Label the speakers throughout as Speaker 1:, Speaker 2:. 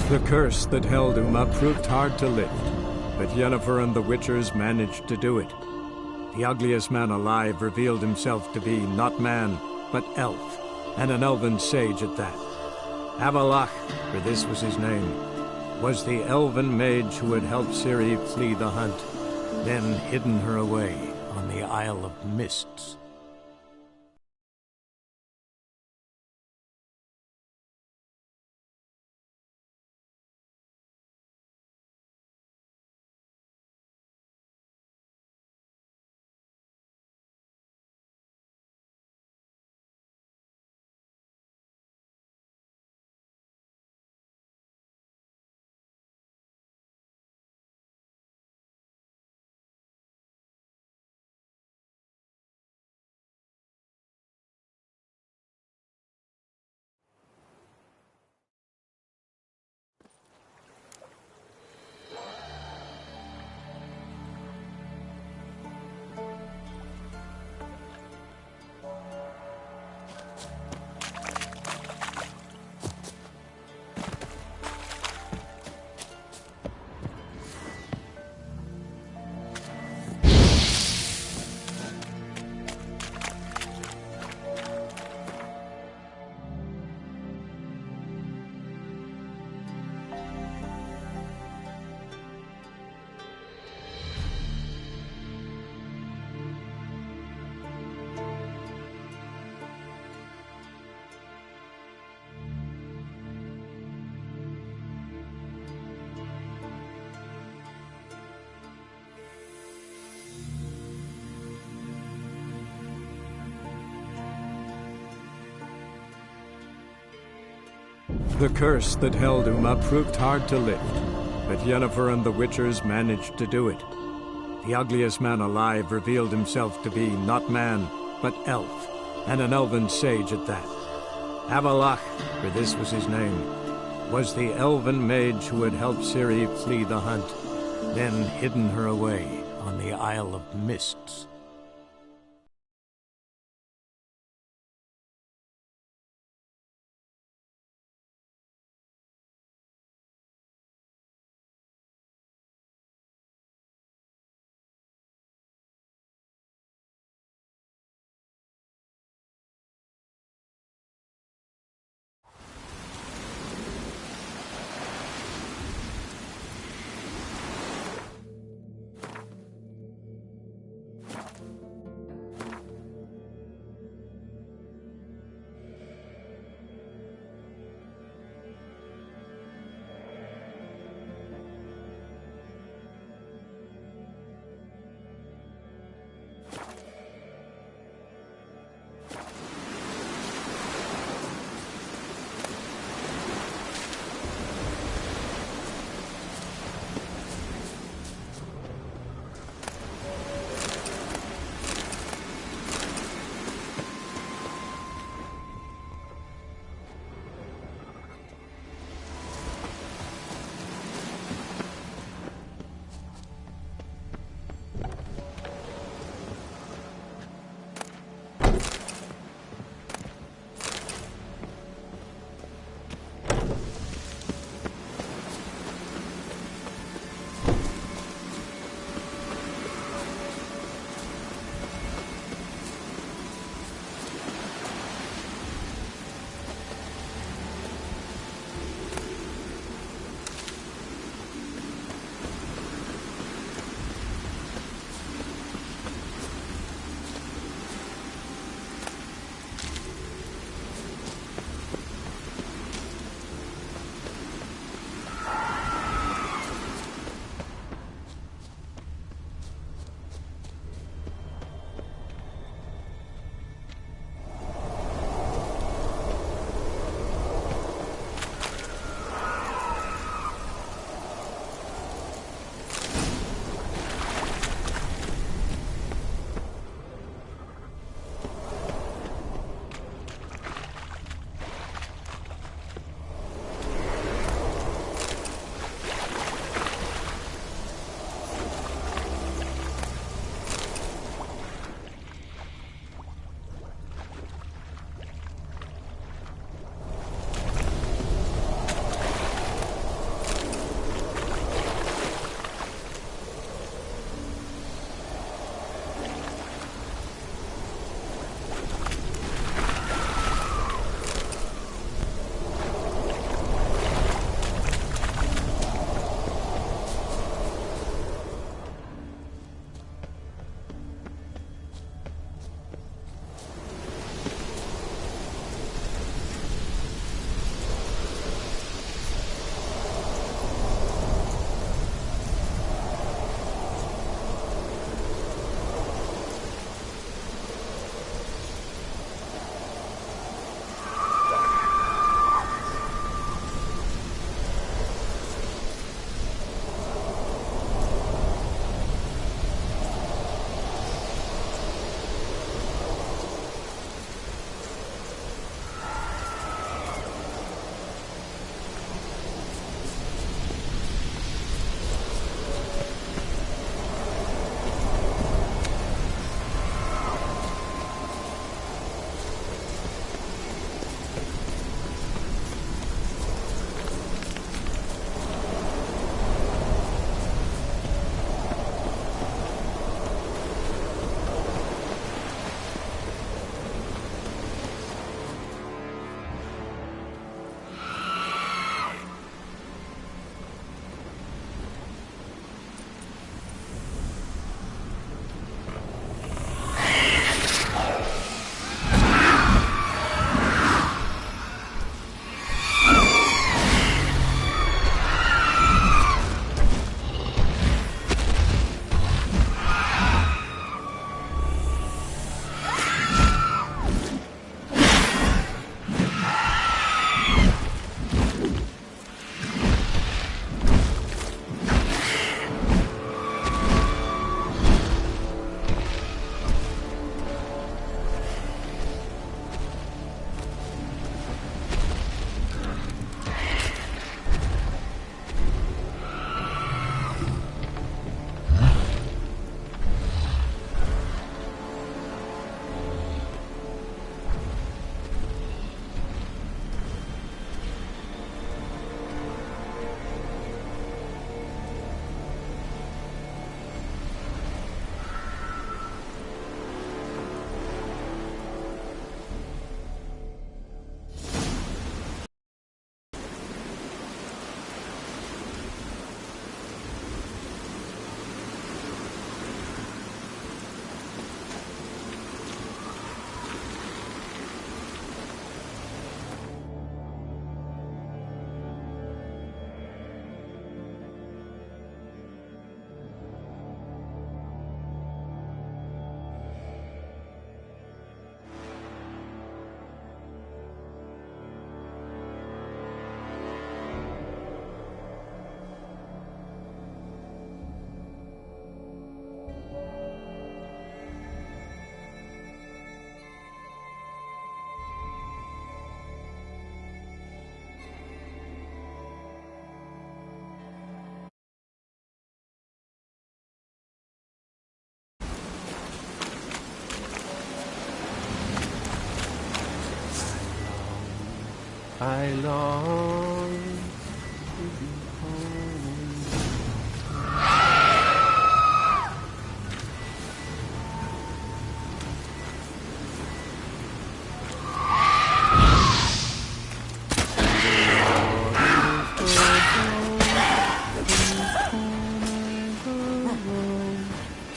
Speaker 1: The curse that held Uma proved hard to lift, but Yennefer and the Witchers managed to do it. The ugliest man alive revealed himself to be not man, but elf, and an elven sage at that. Avallac'h, for this was his name, was the elven mage who had helped Ciri flee the hunt, then hidden her away on the Isle of Mists. The curse that held Uma proved hard to lift, but Yennefer and the Witchers managed to do it. The ugliest man alive revealed himself to be not man, but elf, and an elven sage at that. Avallac'h, for this was his name, was the elven mage who had helped Ciri flee the hunt, then hidden her away on the Isle of Mists.
Speaker 2: I long to be home.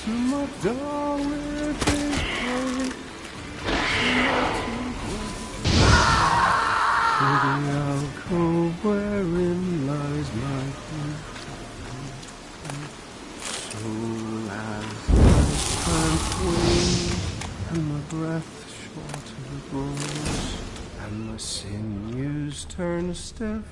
Speaker 2: To my door with his plate, to the alcove wherein lies my soul as my strength wanes, and my breath shorter grows, and my sinews turn stiff,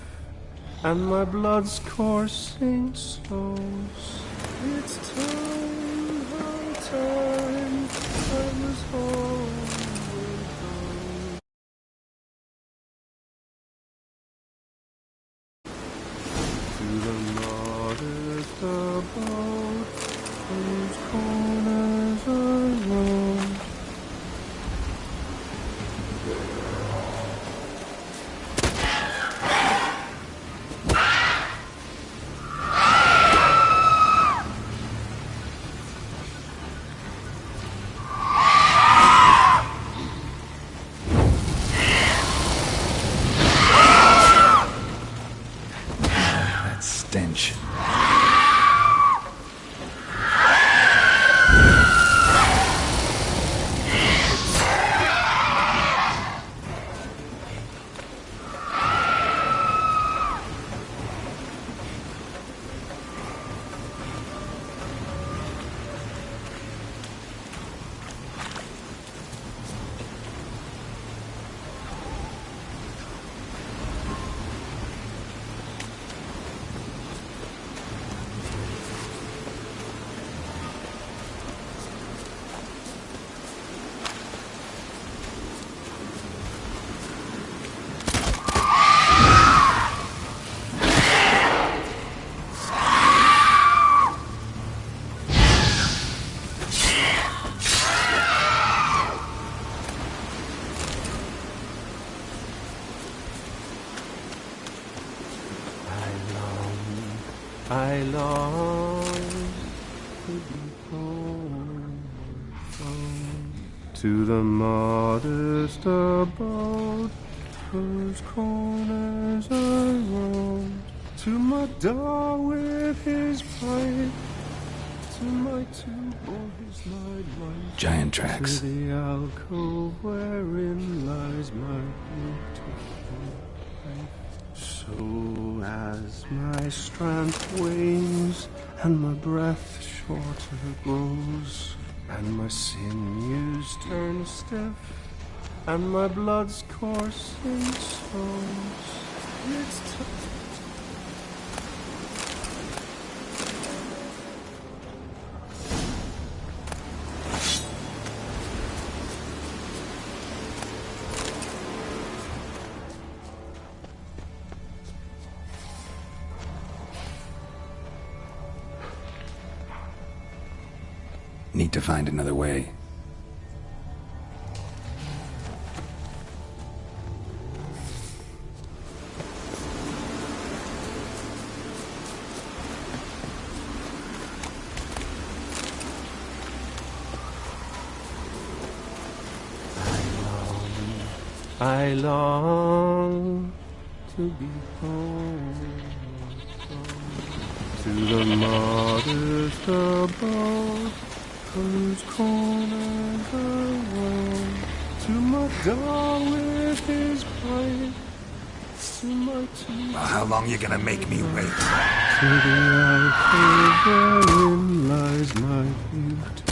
Speaker 2: and my blood's coursing slows. It's time, high time, I was homeward bound. To the modest abode, whose corners are roamed.
Speaker 3: That stench. I long to be home, to the modest abode, whose corners I roamed, to my door with his pipe, to my two boys light, Giant tracks.
Speaker 2: to the alcove wherein lies my beautiful wife. So as my strength wanes, and my breath shorter grows, and my sinews turn stiff, and my blood's coursing slows, it's time.
Speaker 3: Need to find another way.
Speaker 2: I long to be home, to the modest abode, whose corners I roam, to my door with his pipe, to my two.
Speaker 3: Well, how long you gonna make me wait?
Speaker 2: To the alcove wherein lies my beauty.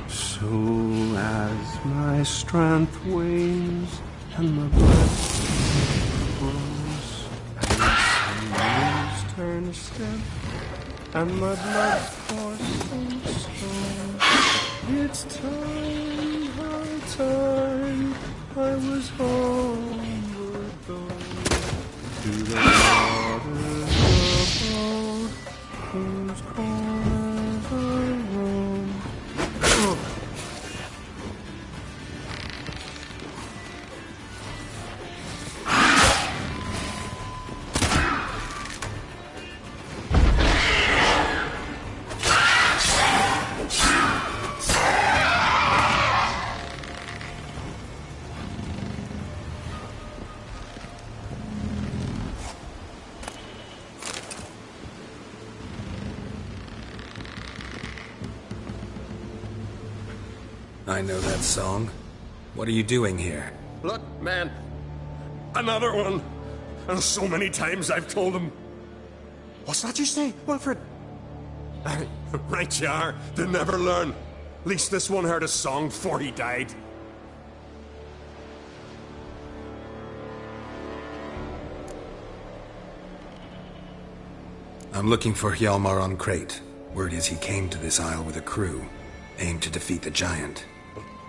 Speaker 2: So as my strength wanes, and my breath grows, and my sinews turn stiff, and my blood coursing slow, it's time, high time, I was homeward bound, to the waters abode, whose corners I roam.
Speaker 3: I know that song. What are you doing here?
Speaker 4: Look, man. Another one. And so many times I've told him. What's that you say, Wilfred? Right you are. They never learn. At least this one heard a song before he died.
Speaker 3: I'm looking for Hjalmar on Crate. Word is he came to this isle with a crew, aimed to defeat the giant.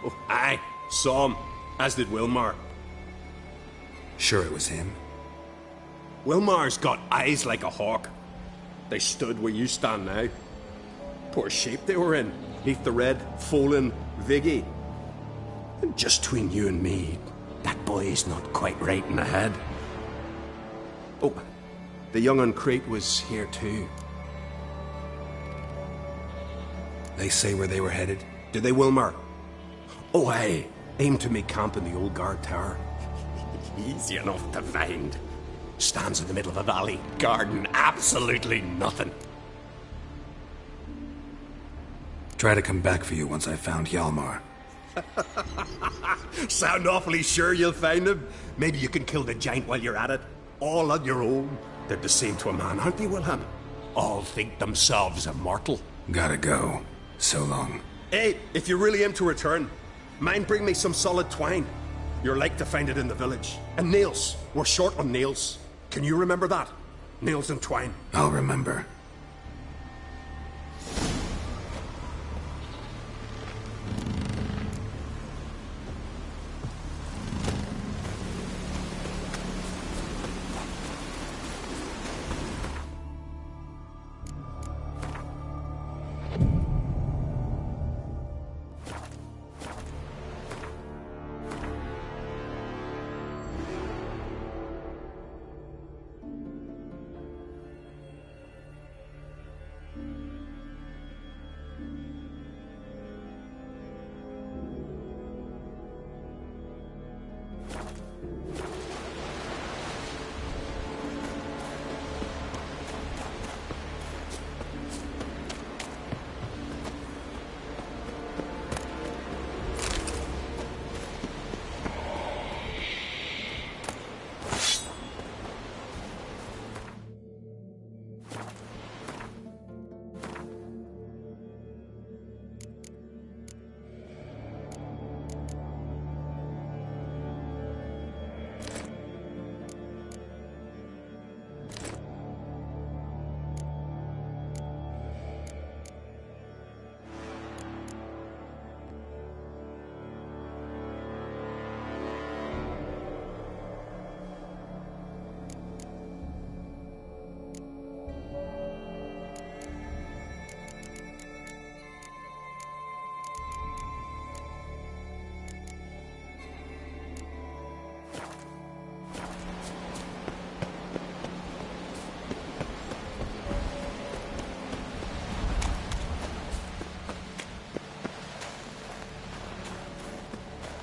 Speaker 4: Oh, aye, saw him. As did Wilmar.
Speaker 3: Sure it was him?
Speaker 4: Wilmar's got eyes like a hawk. They stood where you stand now. Poor shape they were in, neath the red, Folin, Viggy. And just between you and me, that boy's not quite right in the head. Oh, the young on Crate was here too.
Speaker 3: They say where they were headed?
Speaker 4: Did they, Wilmar? Oh, aye. Aimed to make camp in the old guard tower. Easy enough to find. Stands in the middle of a valley, garden, absolutely nothing.
Speaker 3: Try to come back for you once I've found Hjalmar.
Speaker 4: Sound awfully sure you'll find him? Maybe you can kill the giant while you're at it. All on your own. They're the same to a man, aren't they, Wilhelm? All think themselves immortal.
Speaker 3: Gotta go. So long.
Speaker 4: Hey, if you really aim to return, mind bring me some solid twine. You're like to find it in the village. And nails. We're short on nails. Can you remember that? Nails and twine.
Speaker 3: I'll remember.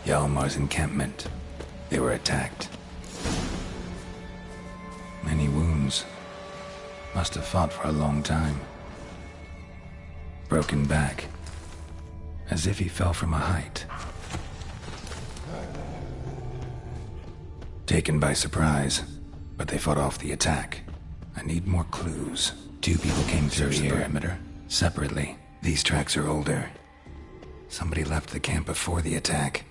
Speaker 3: Hjalmar's encampment. They were attacked. Many wounds. Must have fought for a long time. Broken back. As if he fell from a height. Taken by surprise, but they fought off the attack. I need more clues. 2 people came through the perimeter. Separately. These tracks are older. Somebody left the camp before the attack.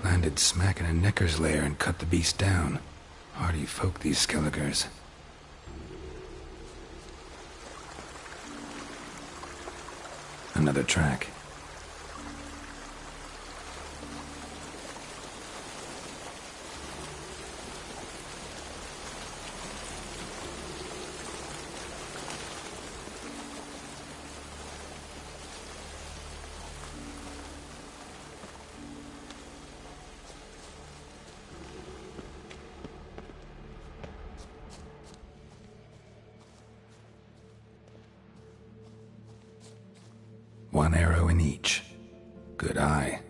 Speaker 3: Landed smack in a Necker's lair and cut the beast down. Hardy folk, these Skelligers. Another track. 1 arrow in each. Good eye.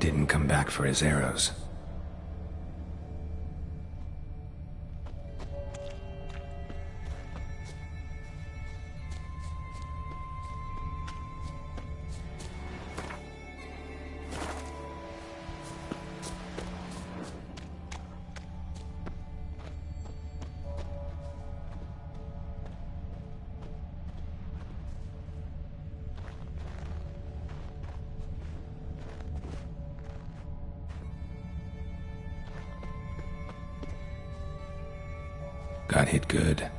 Speaker 3: Didn't come back for his arrows. Got hit good.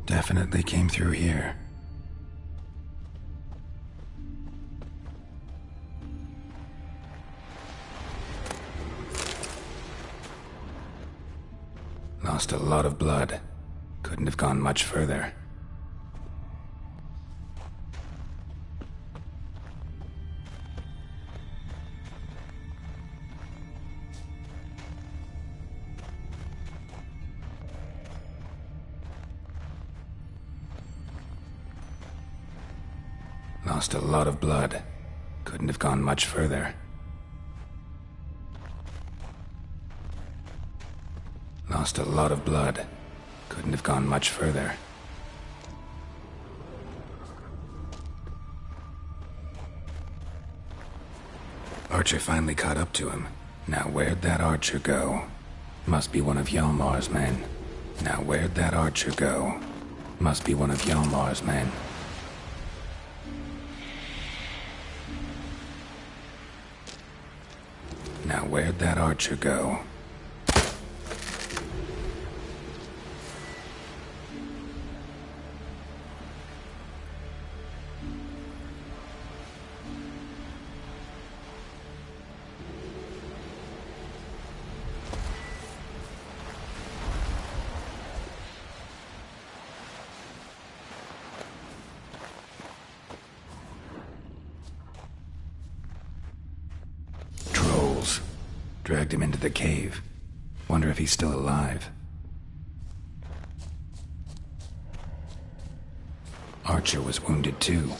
Speaker 3: Definitely came through here. Lost a lot of blood. Couldn't have gone much further. Lost a lot of blood. Couldn't have gone much further. Lost a lot of blood. Couldn't have gone much further. Archer finally caught up to him. Now where'd that archer go? Must be one of Hjalmar's men. Now where'd that archer go? Must be one of Hjalmar's men. Now where'd that archer go? Dragged him into the cave. Wonder if he's still alive. Archer was wounded too.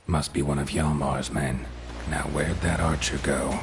Speaker 3: Must be one of Hjalmar's men. Now where'd that archer go?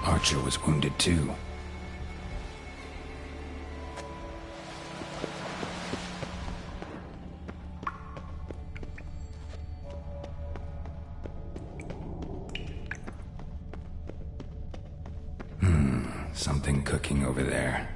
Speaker 3: Archer was wounded too. Something something cooking over there.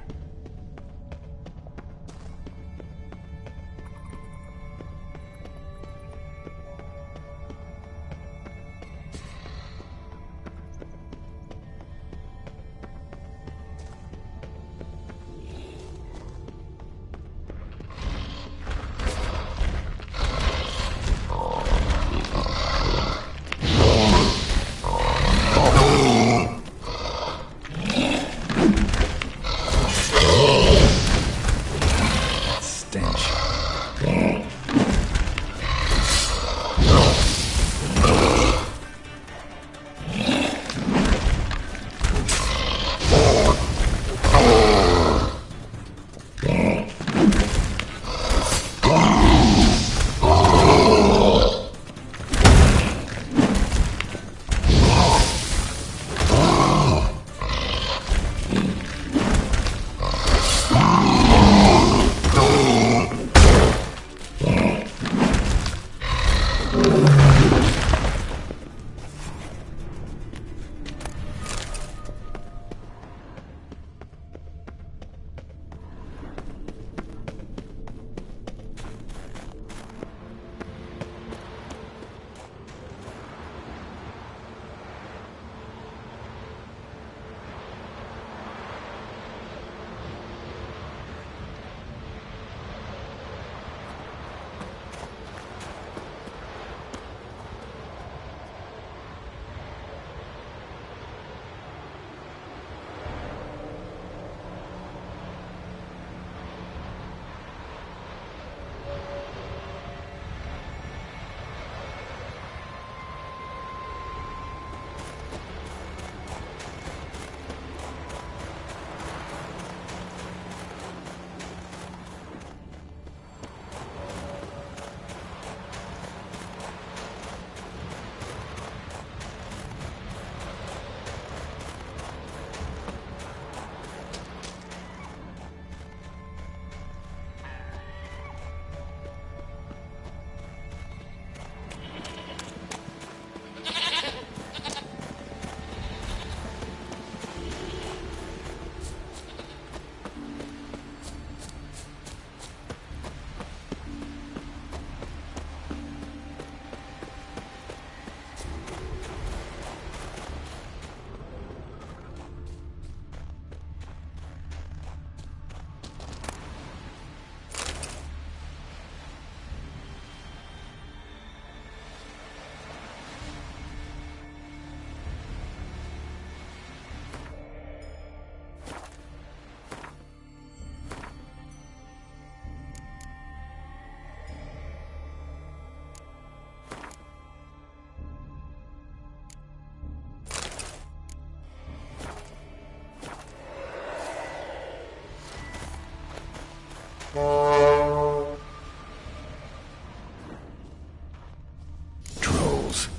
Speaker 3: Trolls.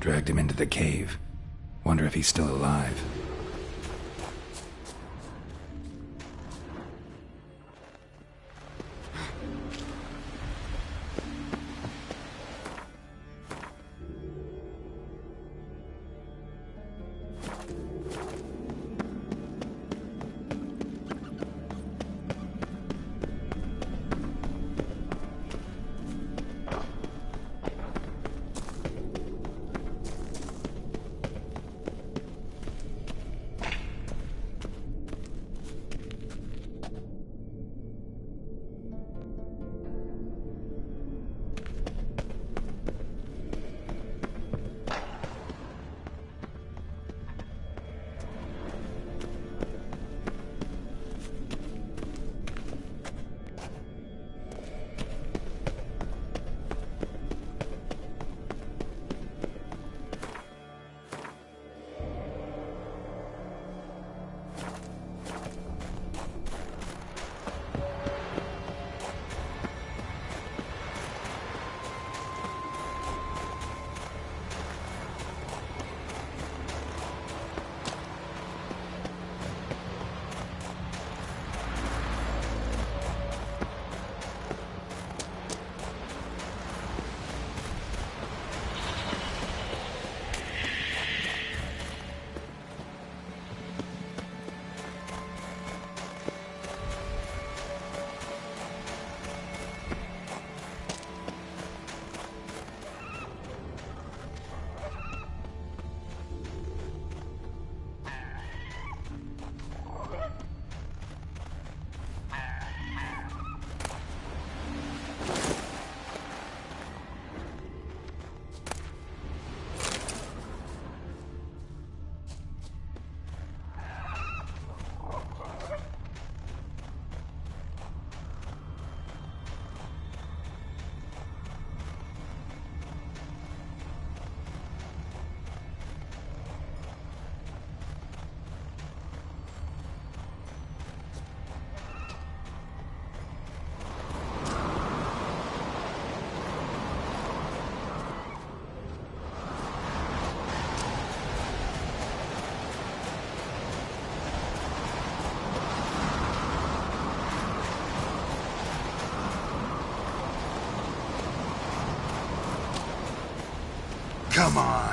Speaker 3: Dragged him into the cave. Wonder if he's still alive. Come on.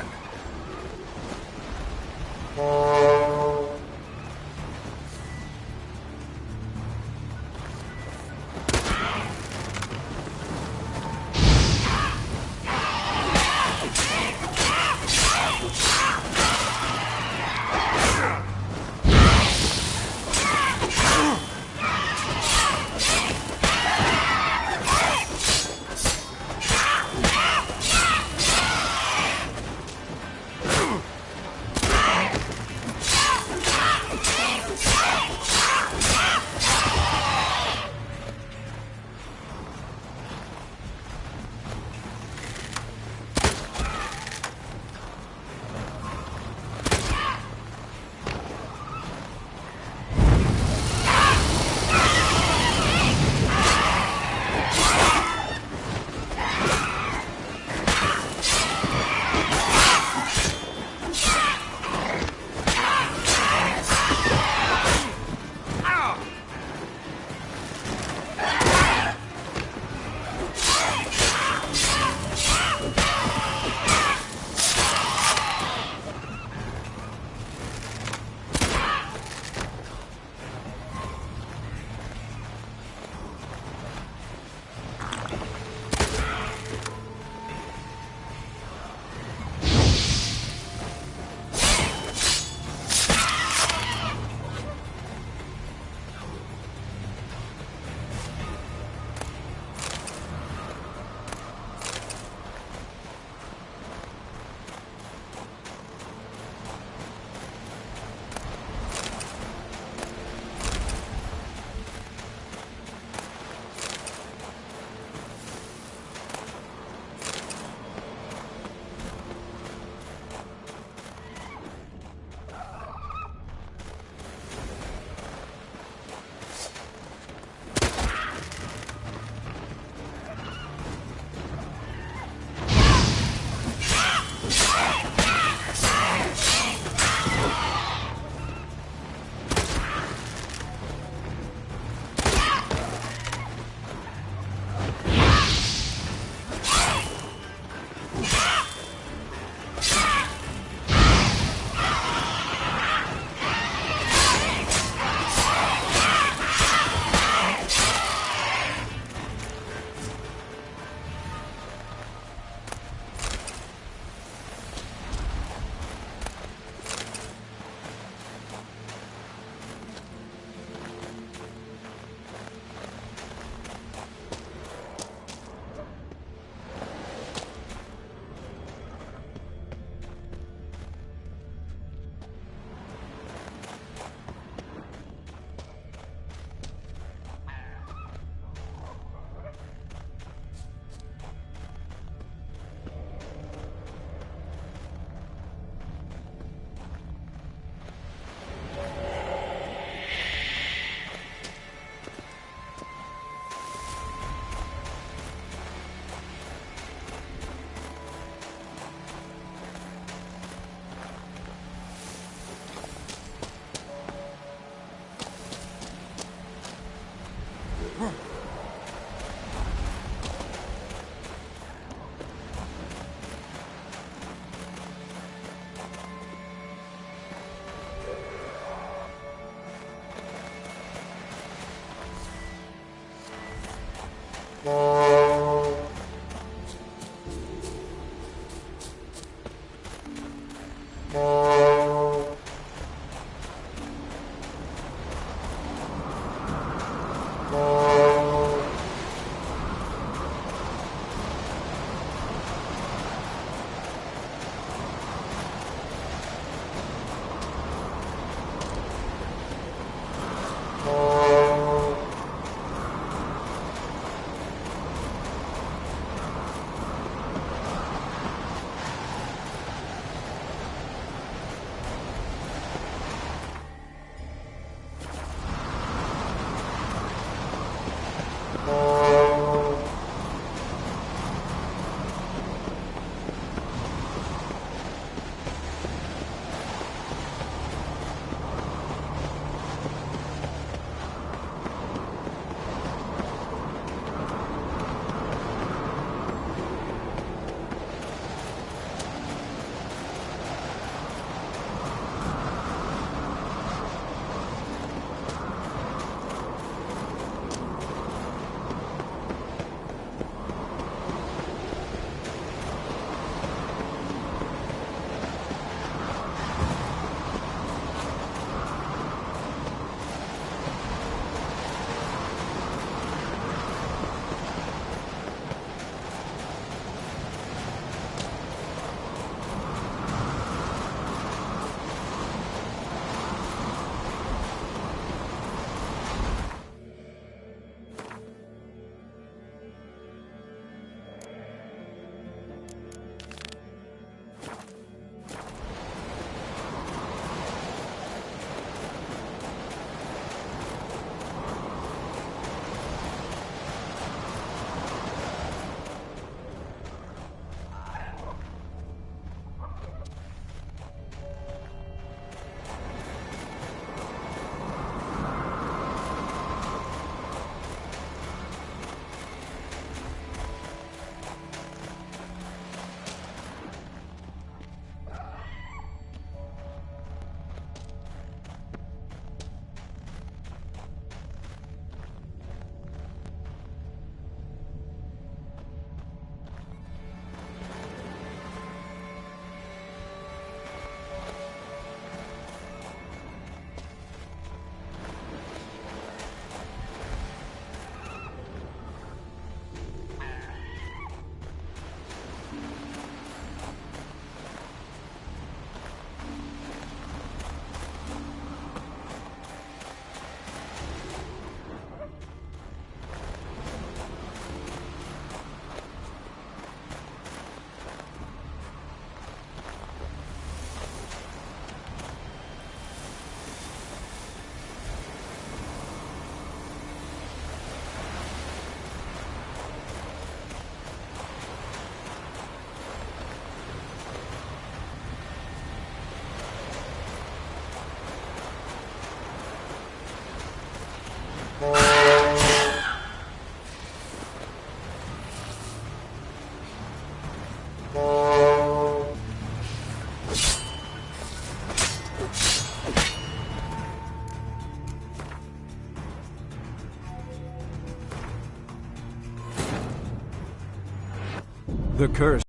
Speaker 1: The curse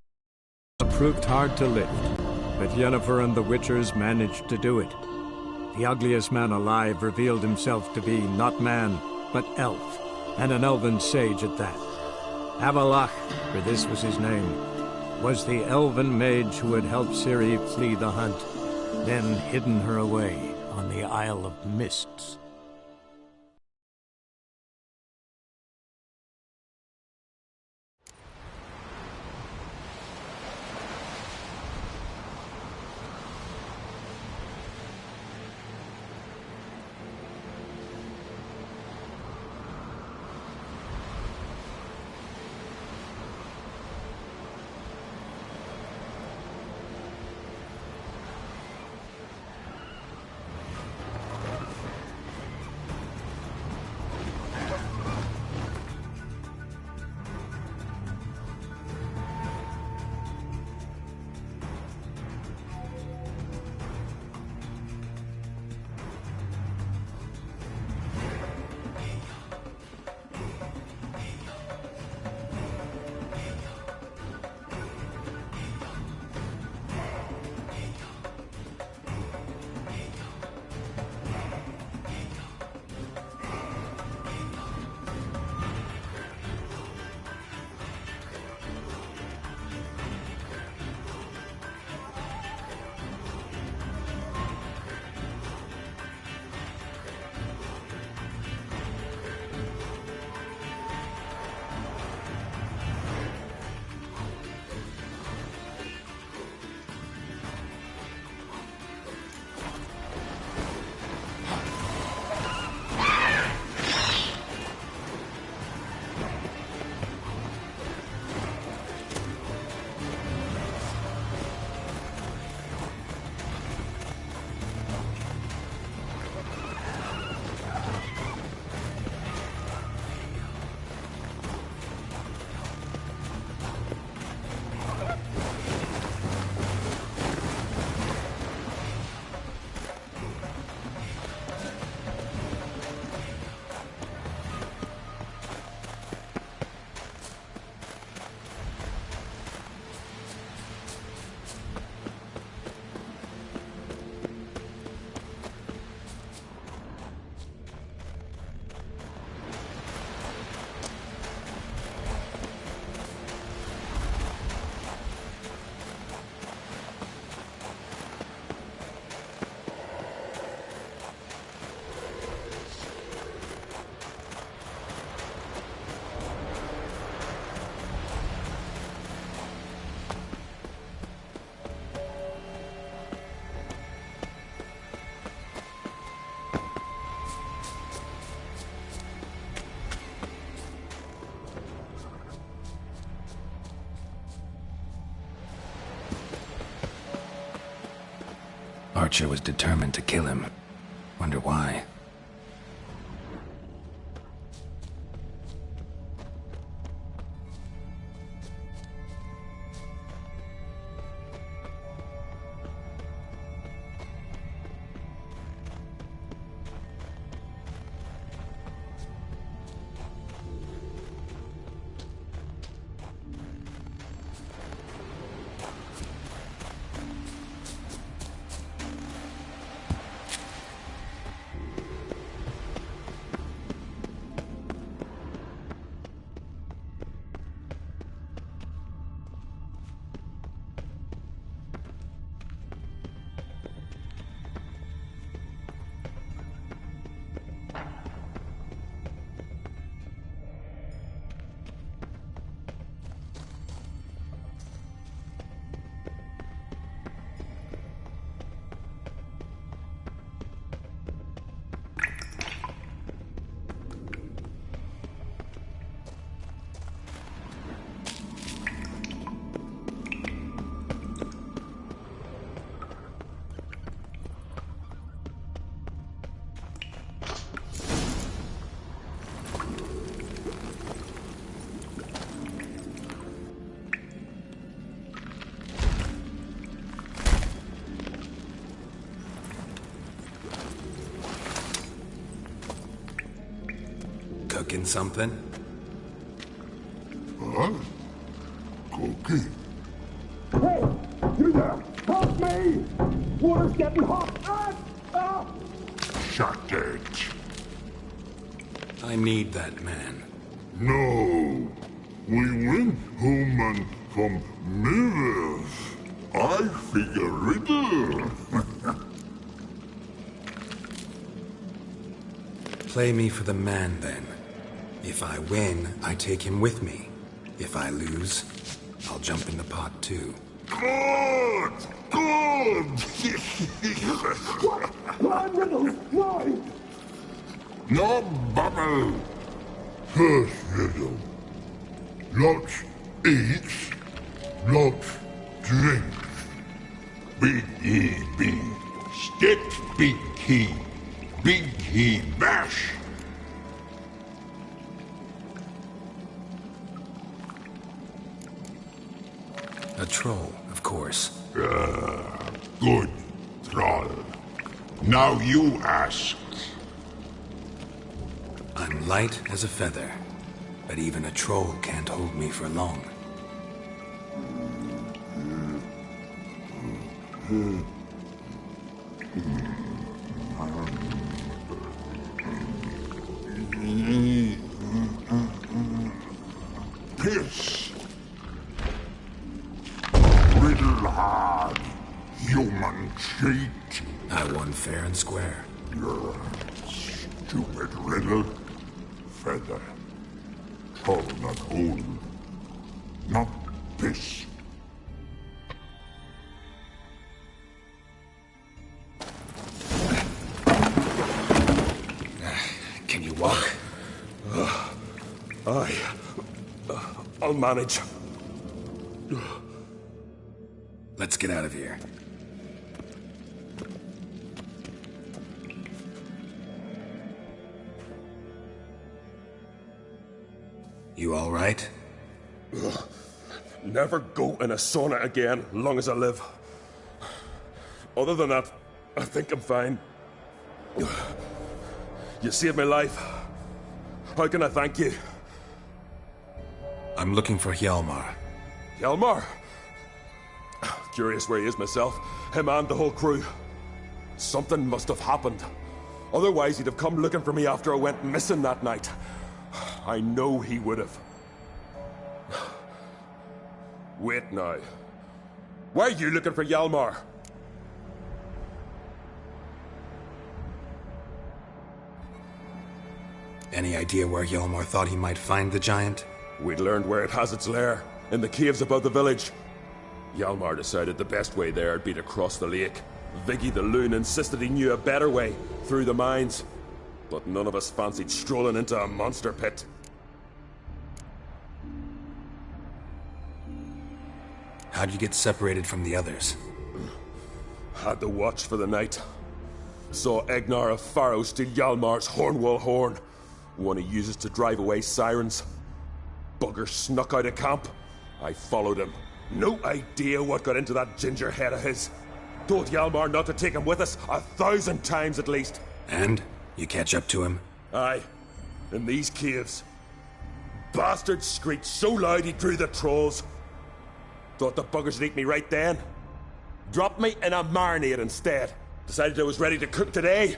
Speaker 1: proved hard to lift, but Yennefer and the Witchers managed to do it. The ugliest man alive revealed himself to be not man, but elf, and an elven sage at that. Avalach, for this was his name, was the elven mage who had helped Ciri flee the hunt, then hidden her away on the Isle of Mists.
Speaker 3: Archer was determined to kill him. Wonder why. Cooking something?
Speaker 5: Huh? Okay. Hey! You there! Help me! Water's getting hot! Shut it.
Speaker 3: I need that man.
Speaker 5: No. We went home and from mirrors. I figure riddle.
Speaker 3: Play me for the man, then. If I win, I take him with me. If I lose, I'll jump in the pot, too.
Speaker 5: Good! Good! Come on, Riddle! No! No bubble! First riddle. Lots eats, lots drinks. Big E B. Sticks big key. Big key bash.
Speaker 3: A troll, of course.
Speaker 5: Good, troll. Now you ask.
Speaker 3: I'm light as a feather, but even a troll can't hold me for long.
Speaker 5: Piss. Riddle hard. Human cheat.
Speaker 3: I won fair and square.
Speaker 5: You're stupid riddle. Feather. Troll, not hole. Not piss.
Speaker 3: Can you walk?
Speaker 4: I'll manage.
Speaker 3: Let's get out of here. You all right?
Speaker 4: Never go in a sauna again, long as I live. Other than that, I think I'm fine. You saved my life. How can I thank you?
Speaker 3: I'm looking for Hjalmar.
Speaker 4: Hjalmar? Curious where he is myself. Him and the whole crew. Something must have happened. Otherwise, he'd have come looking for me after I went missing that night. I know he would have. Wait now. Why are you looking for Hjalmar?
Speaker 3: Any idea where Hjalmar thought he might find the giant?
Speaker 4: We'd learned where it has its lair, in the caves above the village. Hjalmar decided the best way there would be to cross the lake. Viggy the loon insisted he knew a better way, through the mines. But none of us fancied strolling into a monster pit.
Speaker 3: How'd you get separated from the others?
Speaker 4: Had to watch for the night. Saw Egnar of Faro steal Hjalmar's Hornwall horn, one he uses to drive away sirens. Bugger snuck out of camp. I followed him. No idea what got into that ginger head of his. Told Hjalmar not to take him with us 1,000 times at least.
Speaker 3: And? You catch up to him?
Speaker 4: Aye. In these caves. Bastard screeched so loud he drew the trolls. Thought the buggers would eat me right then. Dropped me in a marinade instead. Decided I was ready to cook today.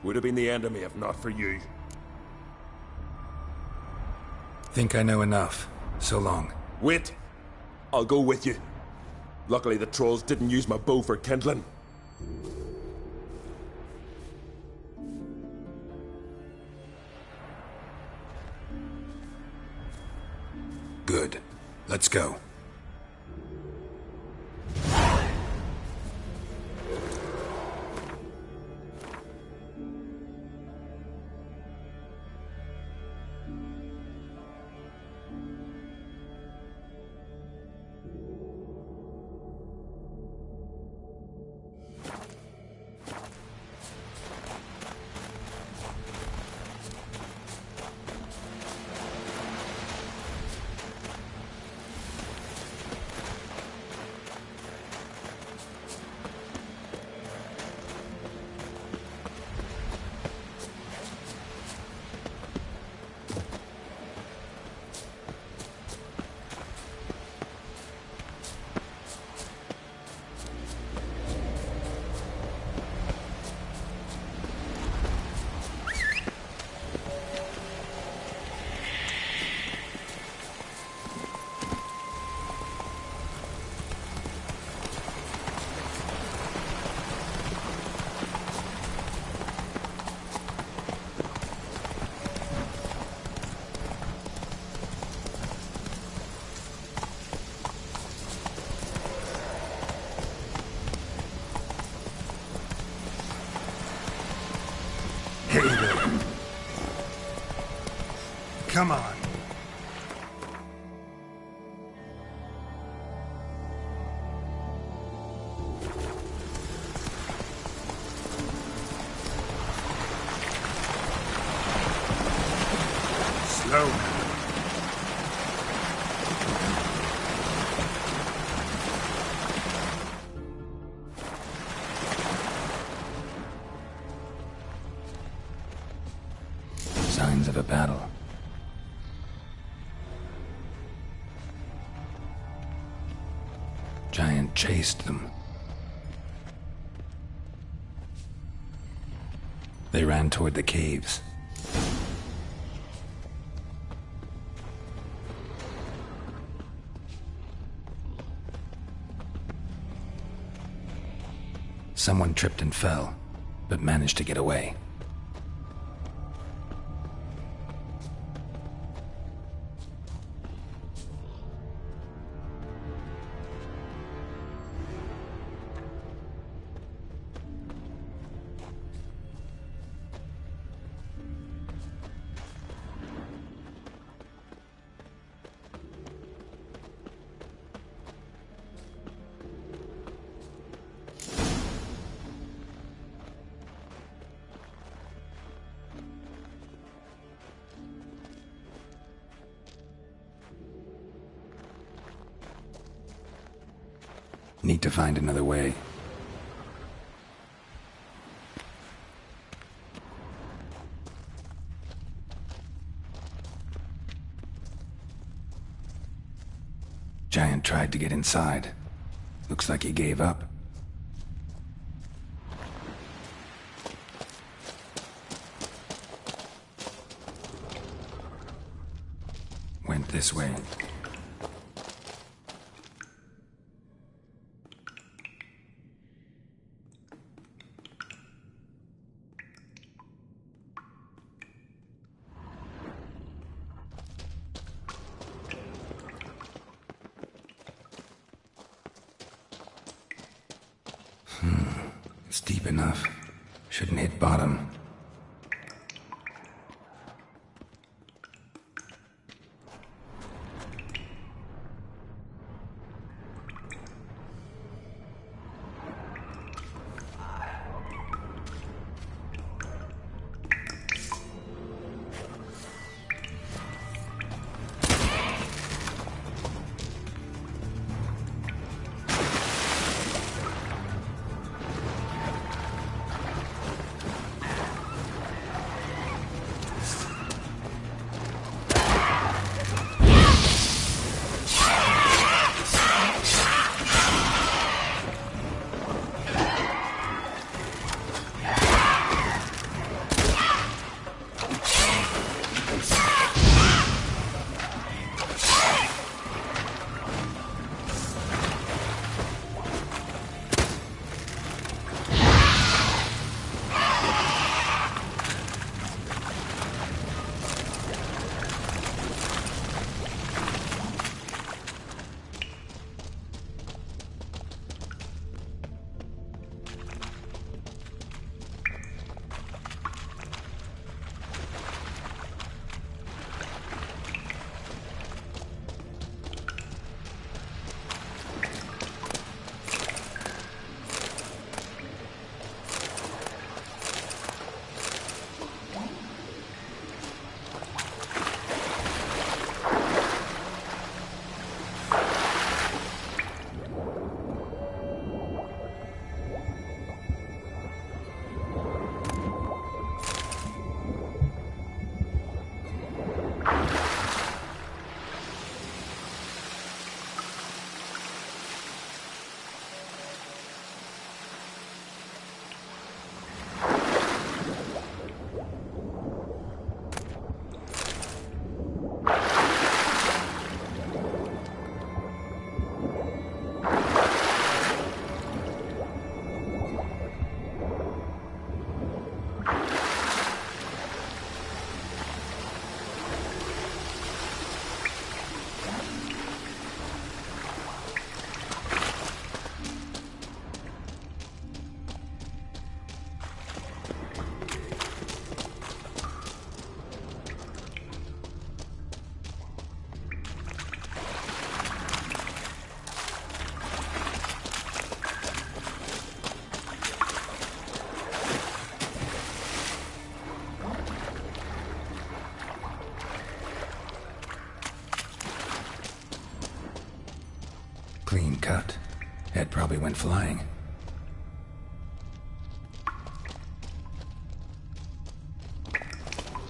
Speaker 4: Would have been the end of me if not for you.
Speaker 3: Think I know enough. So long.
Speaker 4: Wait. I'll go with you. Luckily the trolls didn't use my bow for kindling.
Speaker 3: Good. Let's go.
Speaker 6: Come on. Slow now.
Speaker 3: Signs of a battle. Giant chased them. They ran toward the caves. Someone tripped and fell, but managed to get away. Need to find another way. Giant tried to get inside. Looks like he gave up. Went this way. It's deep enough. Shouldn't hit bottom. Clean cut. Head probably went flying.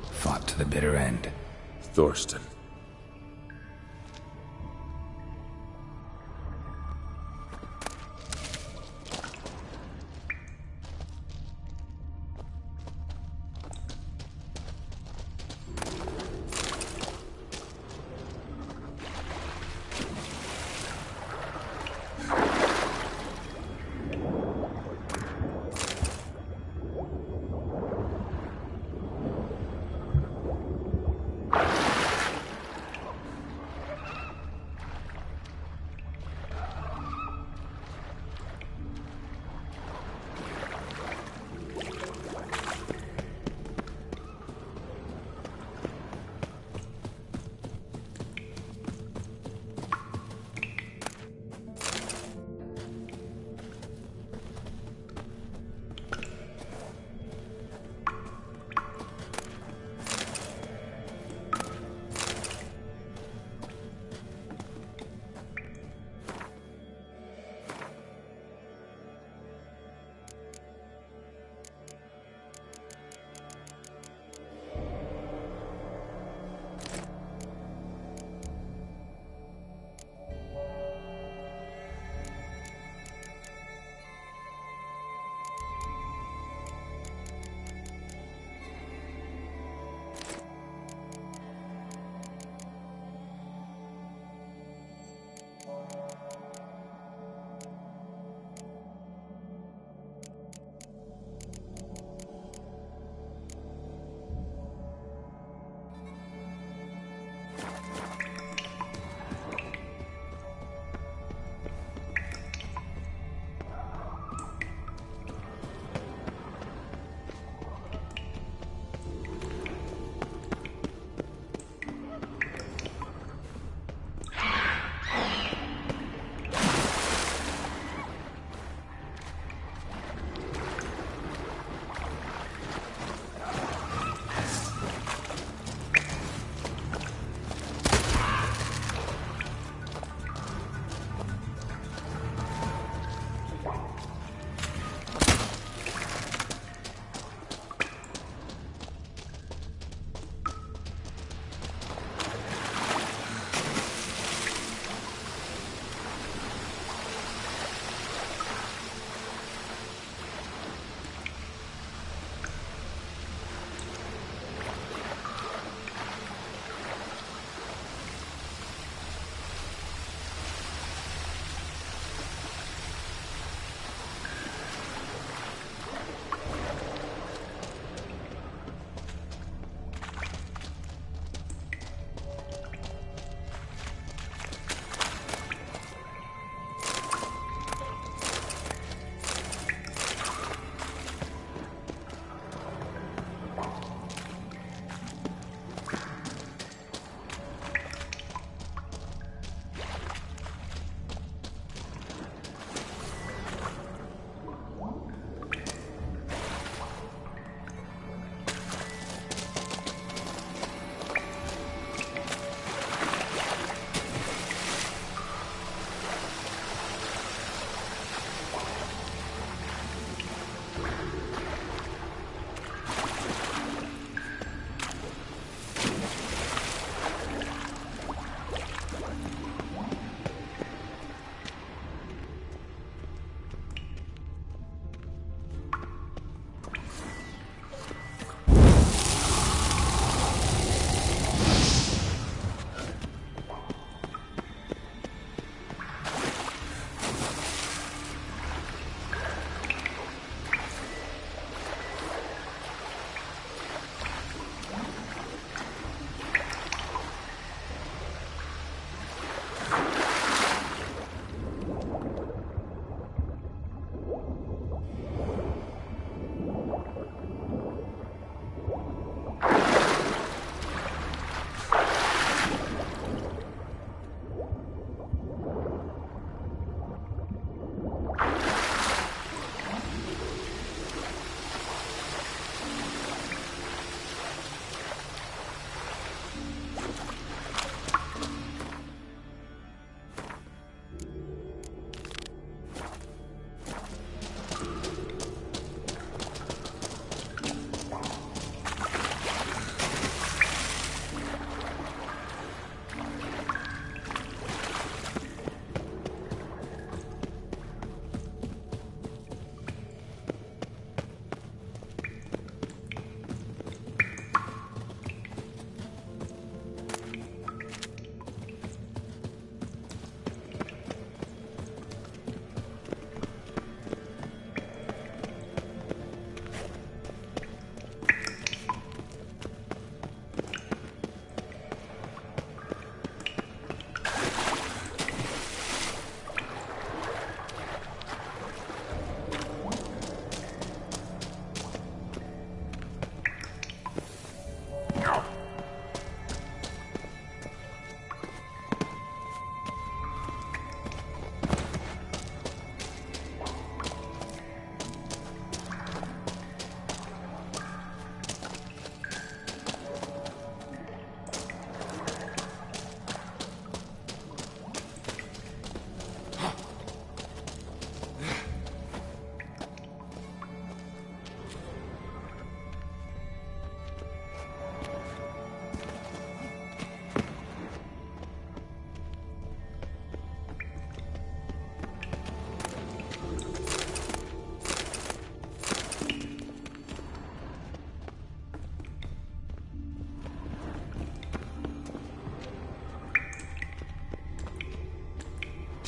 Speaker 3: Fought to the bitter end.
Speaker 6: Thorsten.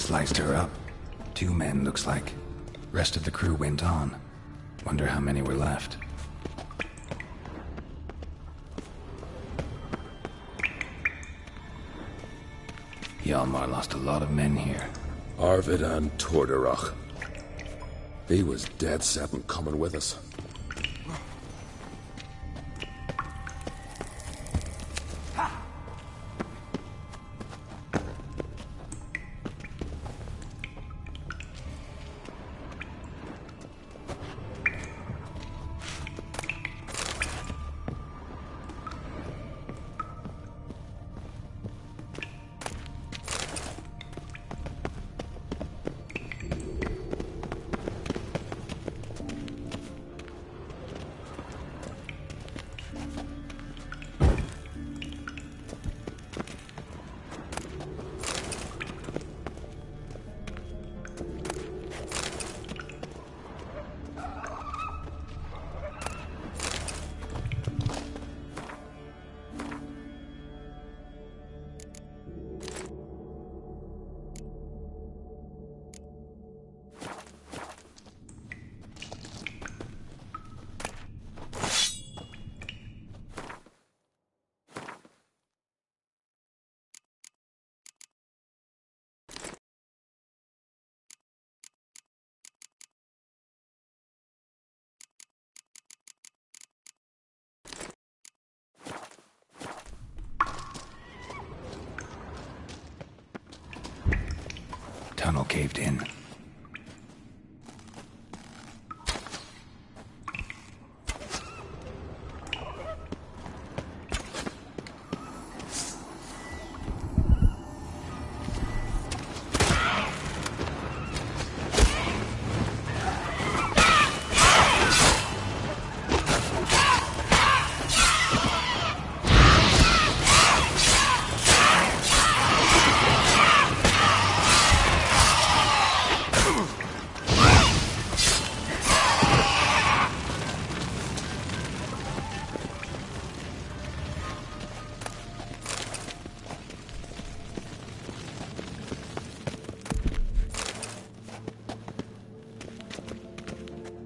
Speaker 3: Sliced her up. 2 men, looks like. Rest of the crew went on. Wonder how many were left. Hjalmar lost a lot of men here.
Speaker 6: Arvid and Torderach. He was dead set on coming with us.
Speaker 3: Tunnel caved in.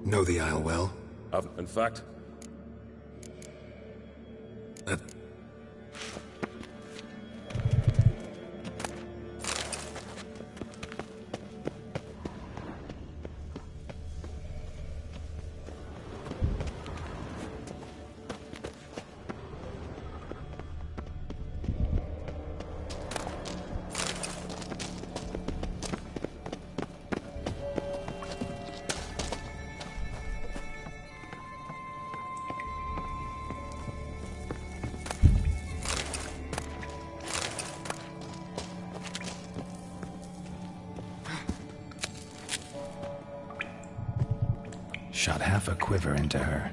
Speaker 3: Know the Isle well?
Speaker 6: In fact,
Speaker 3: That... Shot half a quiver into her.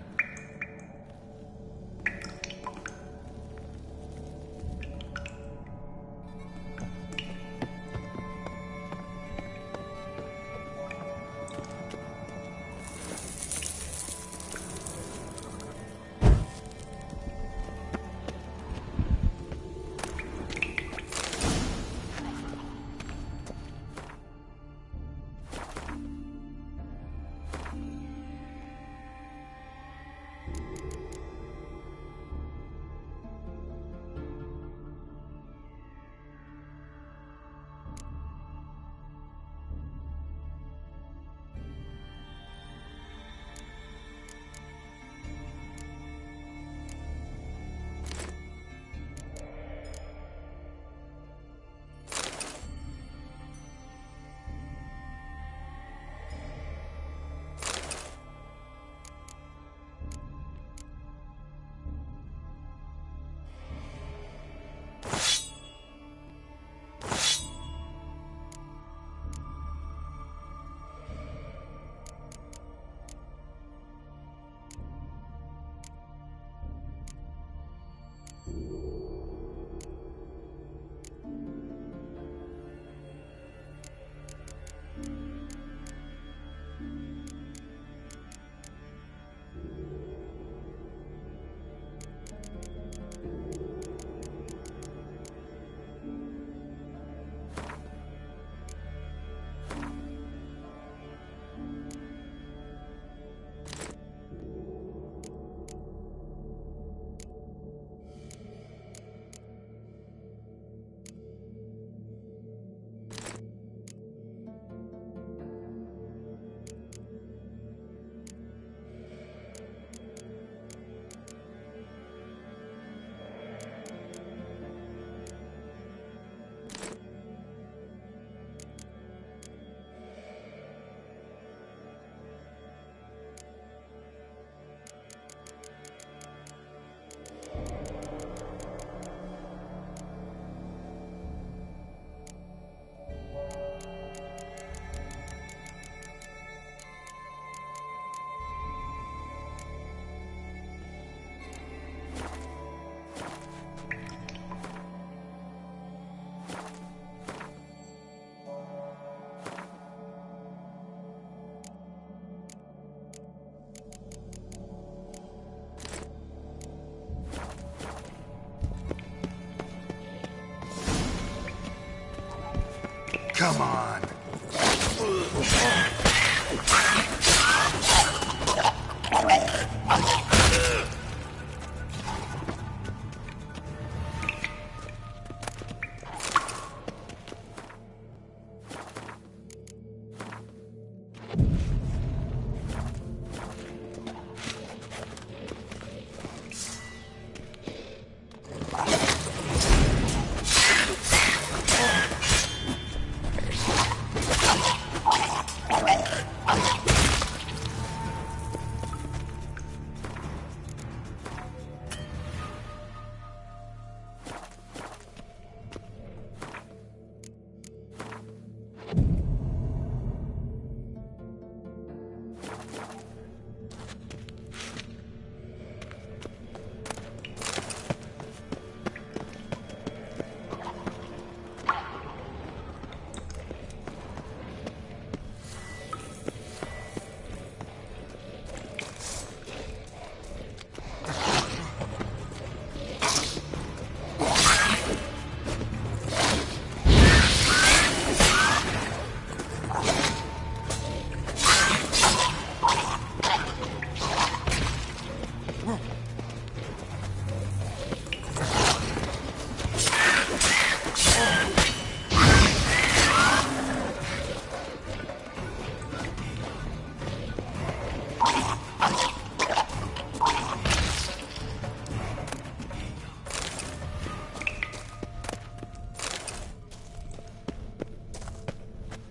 Speaker 3: Come on.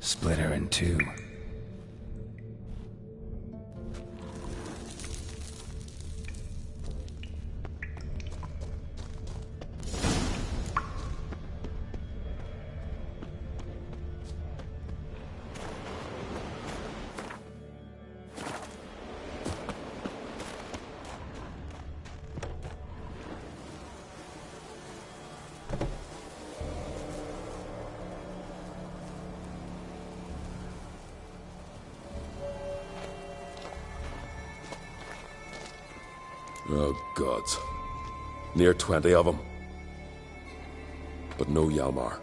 Speaker 3: Split her in two.
Speaker 6: Oh, gods. Near 20 of them. But no Hjalmar.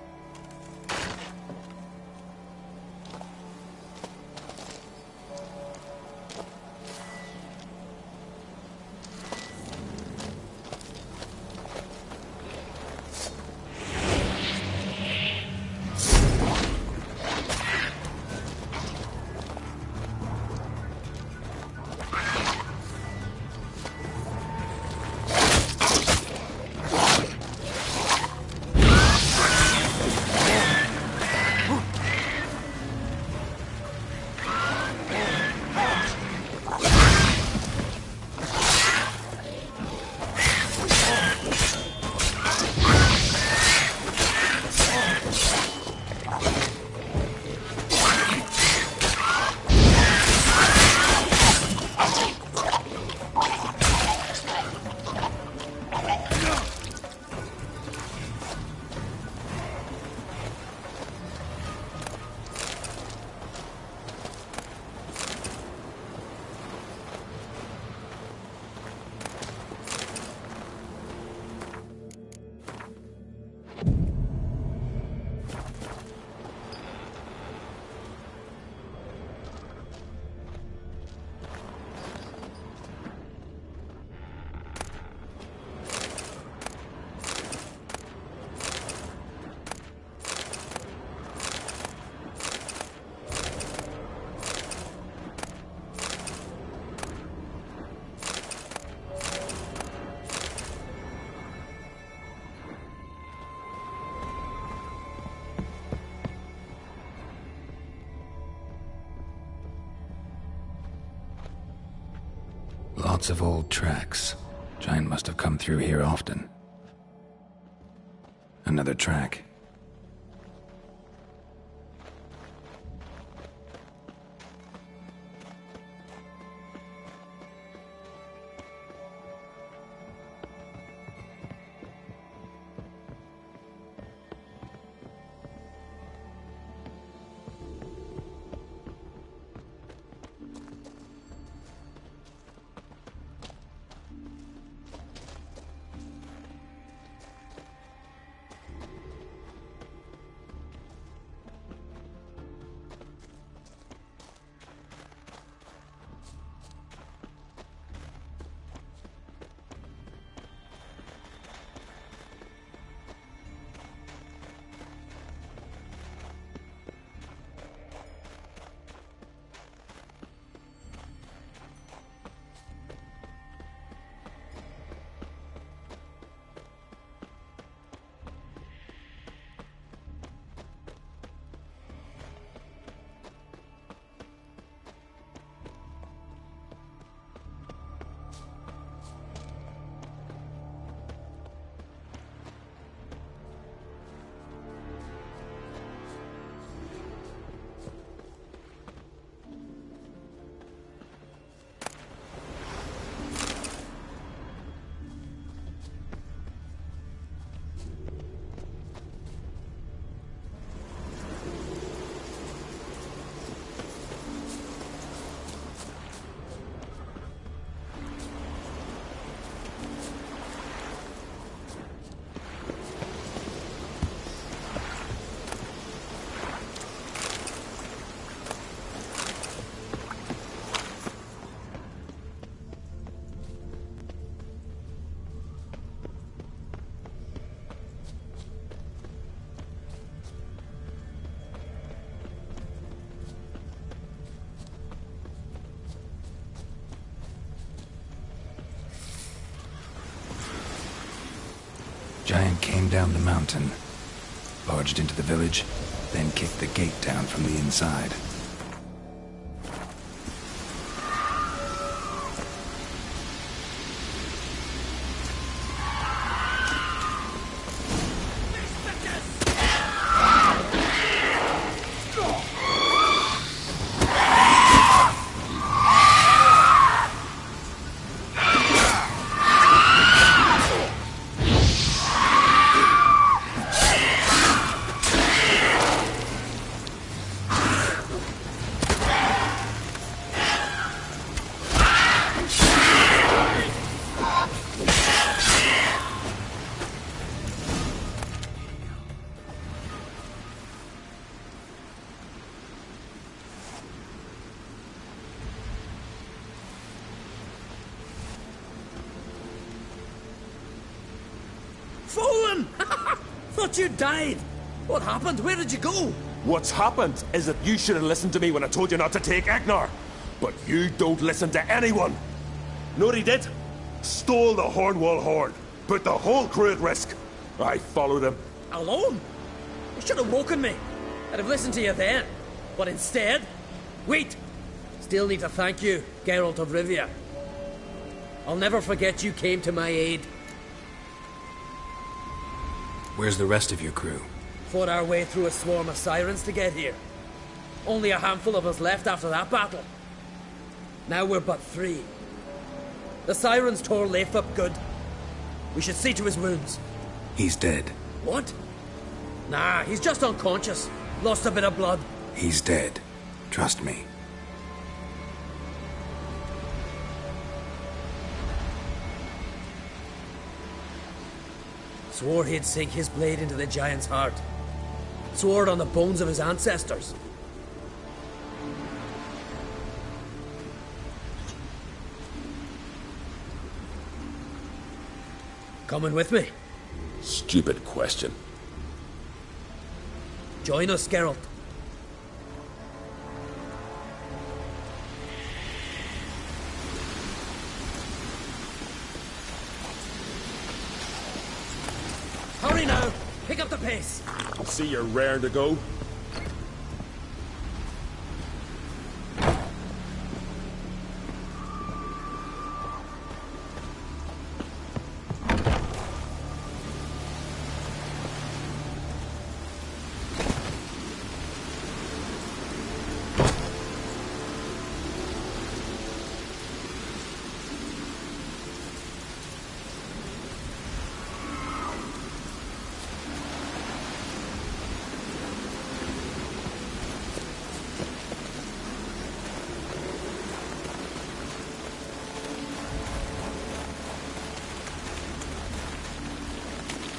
Speaker 6: Lots of old tracks. Giant must have come through here often. Another track.
Speaker 3: Giant came down the mountain, barged into the village, then kicked the gate down from the inside.
Speaker 7: Fallen! Thought you died. What happened? Where did you go?
Speaker 8: What's happened is that you should have listened to me when I told you not to take Agnar. But you don't listen to anyone. Know what he did? Stole the Hornwall horn. Put the whole crew at risk. I followed him.
Speaker 7: Alone? You should have woken me. I'd have listened to you then. But instead... Wait! Still need to thank you, Geralt of Rivia. I'll never forget you came to my aid.
Speaker 3: Where's the rest of your crew?
Speaker 7: Fought our way through a swarm of sirens to get here. Only a handful of us left after that battle. Now we're but 3. The sirens tore Leif up good. We should see to his wounds.
Speaker 3: He's dead.
Speaker 7: What? Nah, he's just unconscious. Lost a bit of blood.
Speaker 3: He's dead. Trust me.
Speaker 7: Swore he'd sink his blade into the giant's heart. Swore it on the bones of his ancestors. Coming with me?
Speaker 6: Stupid question.
Speaker 7: Join us, Geralt. Hurry now! Pick up the pace!
Speaker 8: See you're raring to go.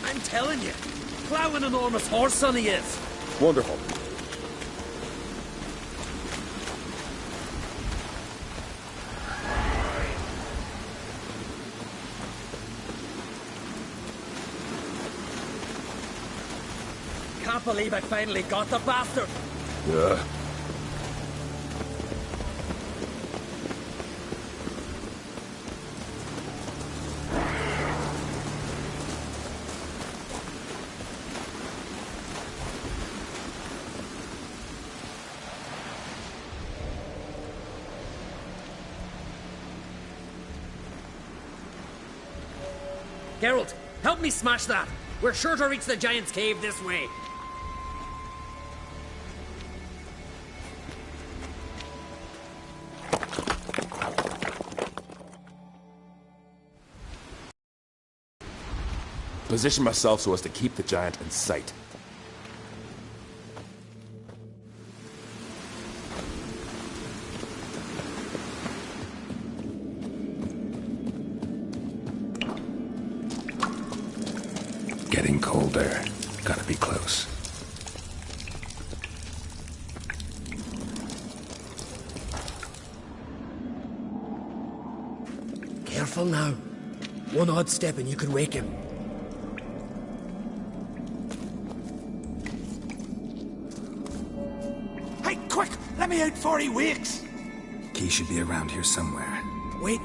Speaker 7: I'm telling you, plough an enormous horse, son he is.
Speaker 8: Wonderful.
Speaker 7: Can't believe I finally got the bastard.
Speaker 8: Yeah.
Speaker 7: Geralt, help me smash that. We're sure to reach the giant's cave this way.
Speaker 8: Position myself so as to keep the giant in sight.
Speaker 3: Getting colder. Gotta be close.
Speaker 7: Careful now. One odd step and you could wake him.
Speaker 9: Hey, quick! Let me out before he wakes!
Speaker 3: Key should be around here somewhere.
Speaker 7: Wait.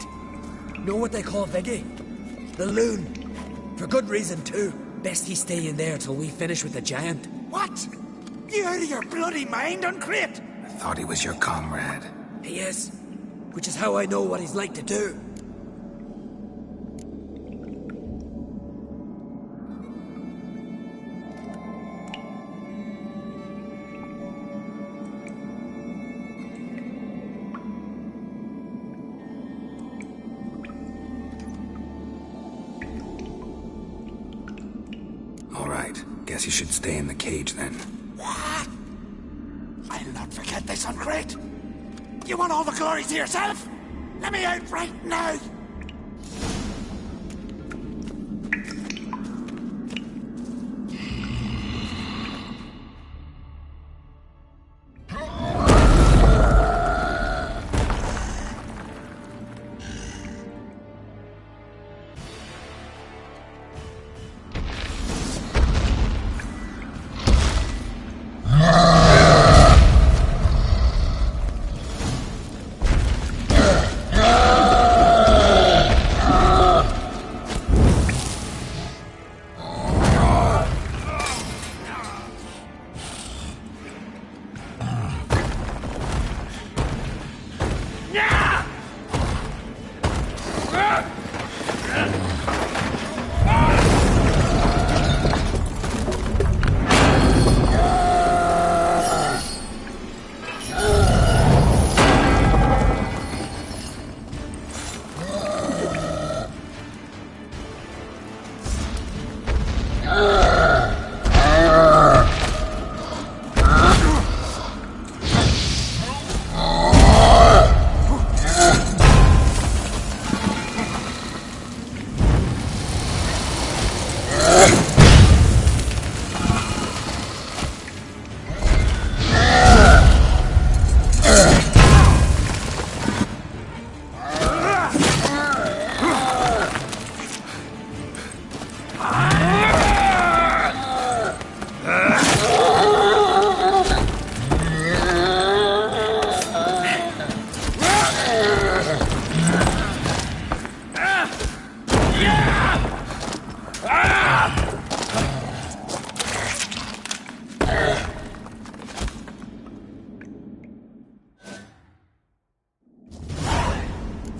Speaker 7: Know what they call Viggy? The loon. For good reason, too. Best he stay in there till we finish with the giant.
Speaker 9: What? You out of your bloody mind, Uncrate?
Speaker 3: I thought he was your comrade.
Speaker 7: He is. Which is how I know what he's like to do.
Speaker 3: All right. Guess you should stay in the cage then.
Speaker 9: What? I'll not forget this, Uncrate. You want all the glory to yourself? Let me out right now!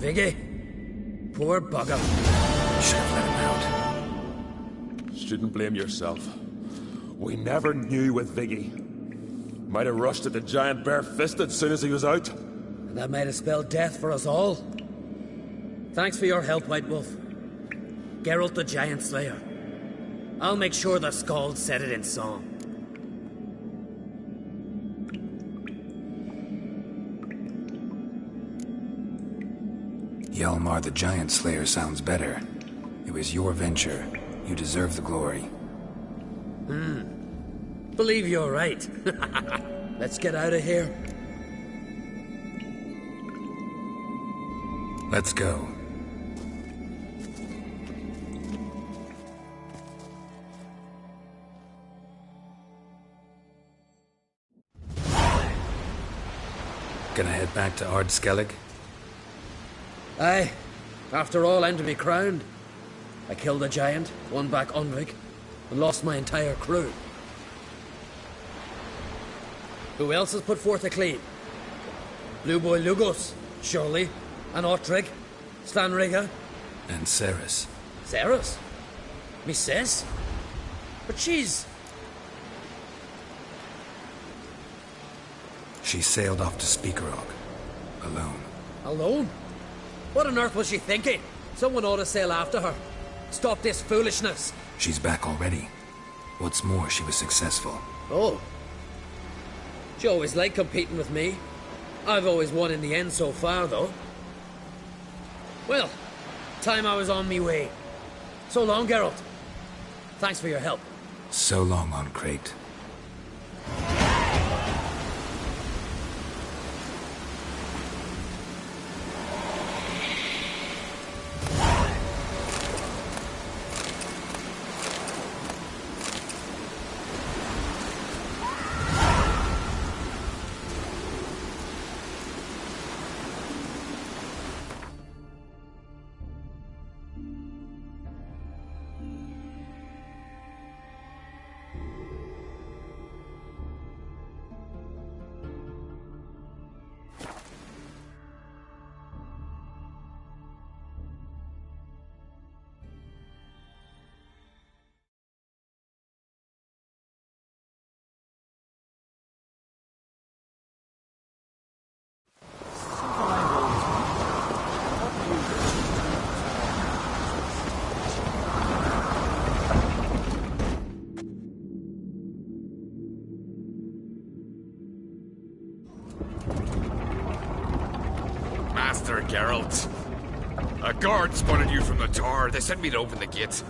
Speaker 7: Viggy, poor bugger.
Speaker 3: Should have let him out.
Speaker 8: Shouldn't blame yourself. We never knew with Viggy. Might have rushed at the giant bare-fisted soon as he was out.
Speaker 7: And that might have spelled death for us all. Thanks for your help, White Wolf. Geralt the Giant Slayer. I'll make sure the Skald said it in song.
Speaker 3: Hjalmar the Giant Slayer sounds better. It was your venture. You deserve the glory.
Speaker 7: Believe you're right. Let's get out of here.
Speaker 3: Let's go. Gonna head back to Ard Skellig?
Speaker 7: Aye. After all, I'm to be crowned. I killed a giant, won back Unrig, and lost my entire crew. Who else has put forth a claim? Blue Boy Lugos, surely, and Ottrig, Stanriga.
Speaker 3: And Ceres.
Speaker 7: Ceres? Me sis? But she's...
Speaker 3: She sailed off to Speakerog. Alone.
Speaker 7: alone? What on earth was she thinking? Someone ought to sail after her. Stop this foolishness.
Speaker 3: She's back already. What's more, she was successful.
Speaker 7: Oh. She always liked competing with me. I've always won in the end so far, though. Well, time I was on me way. So long, Geralt. Thanks for your help.
Speaker 3: So long, Uncrate.
Speaker 10: Geralt. A guard spotted you from the tower. They sent me to open the gate.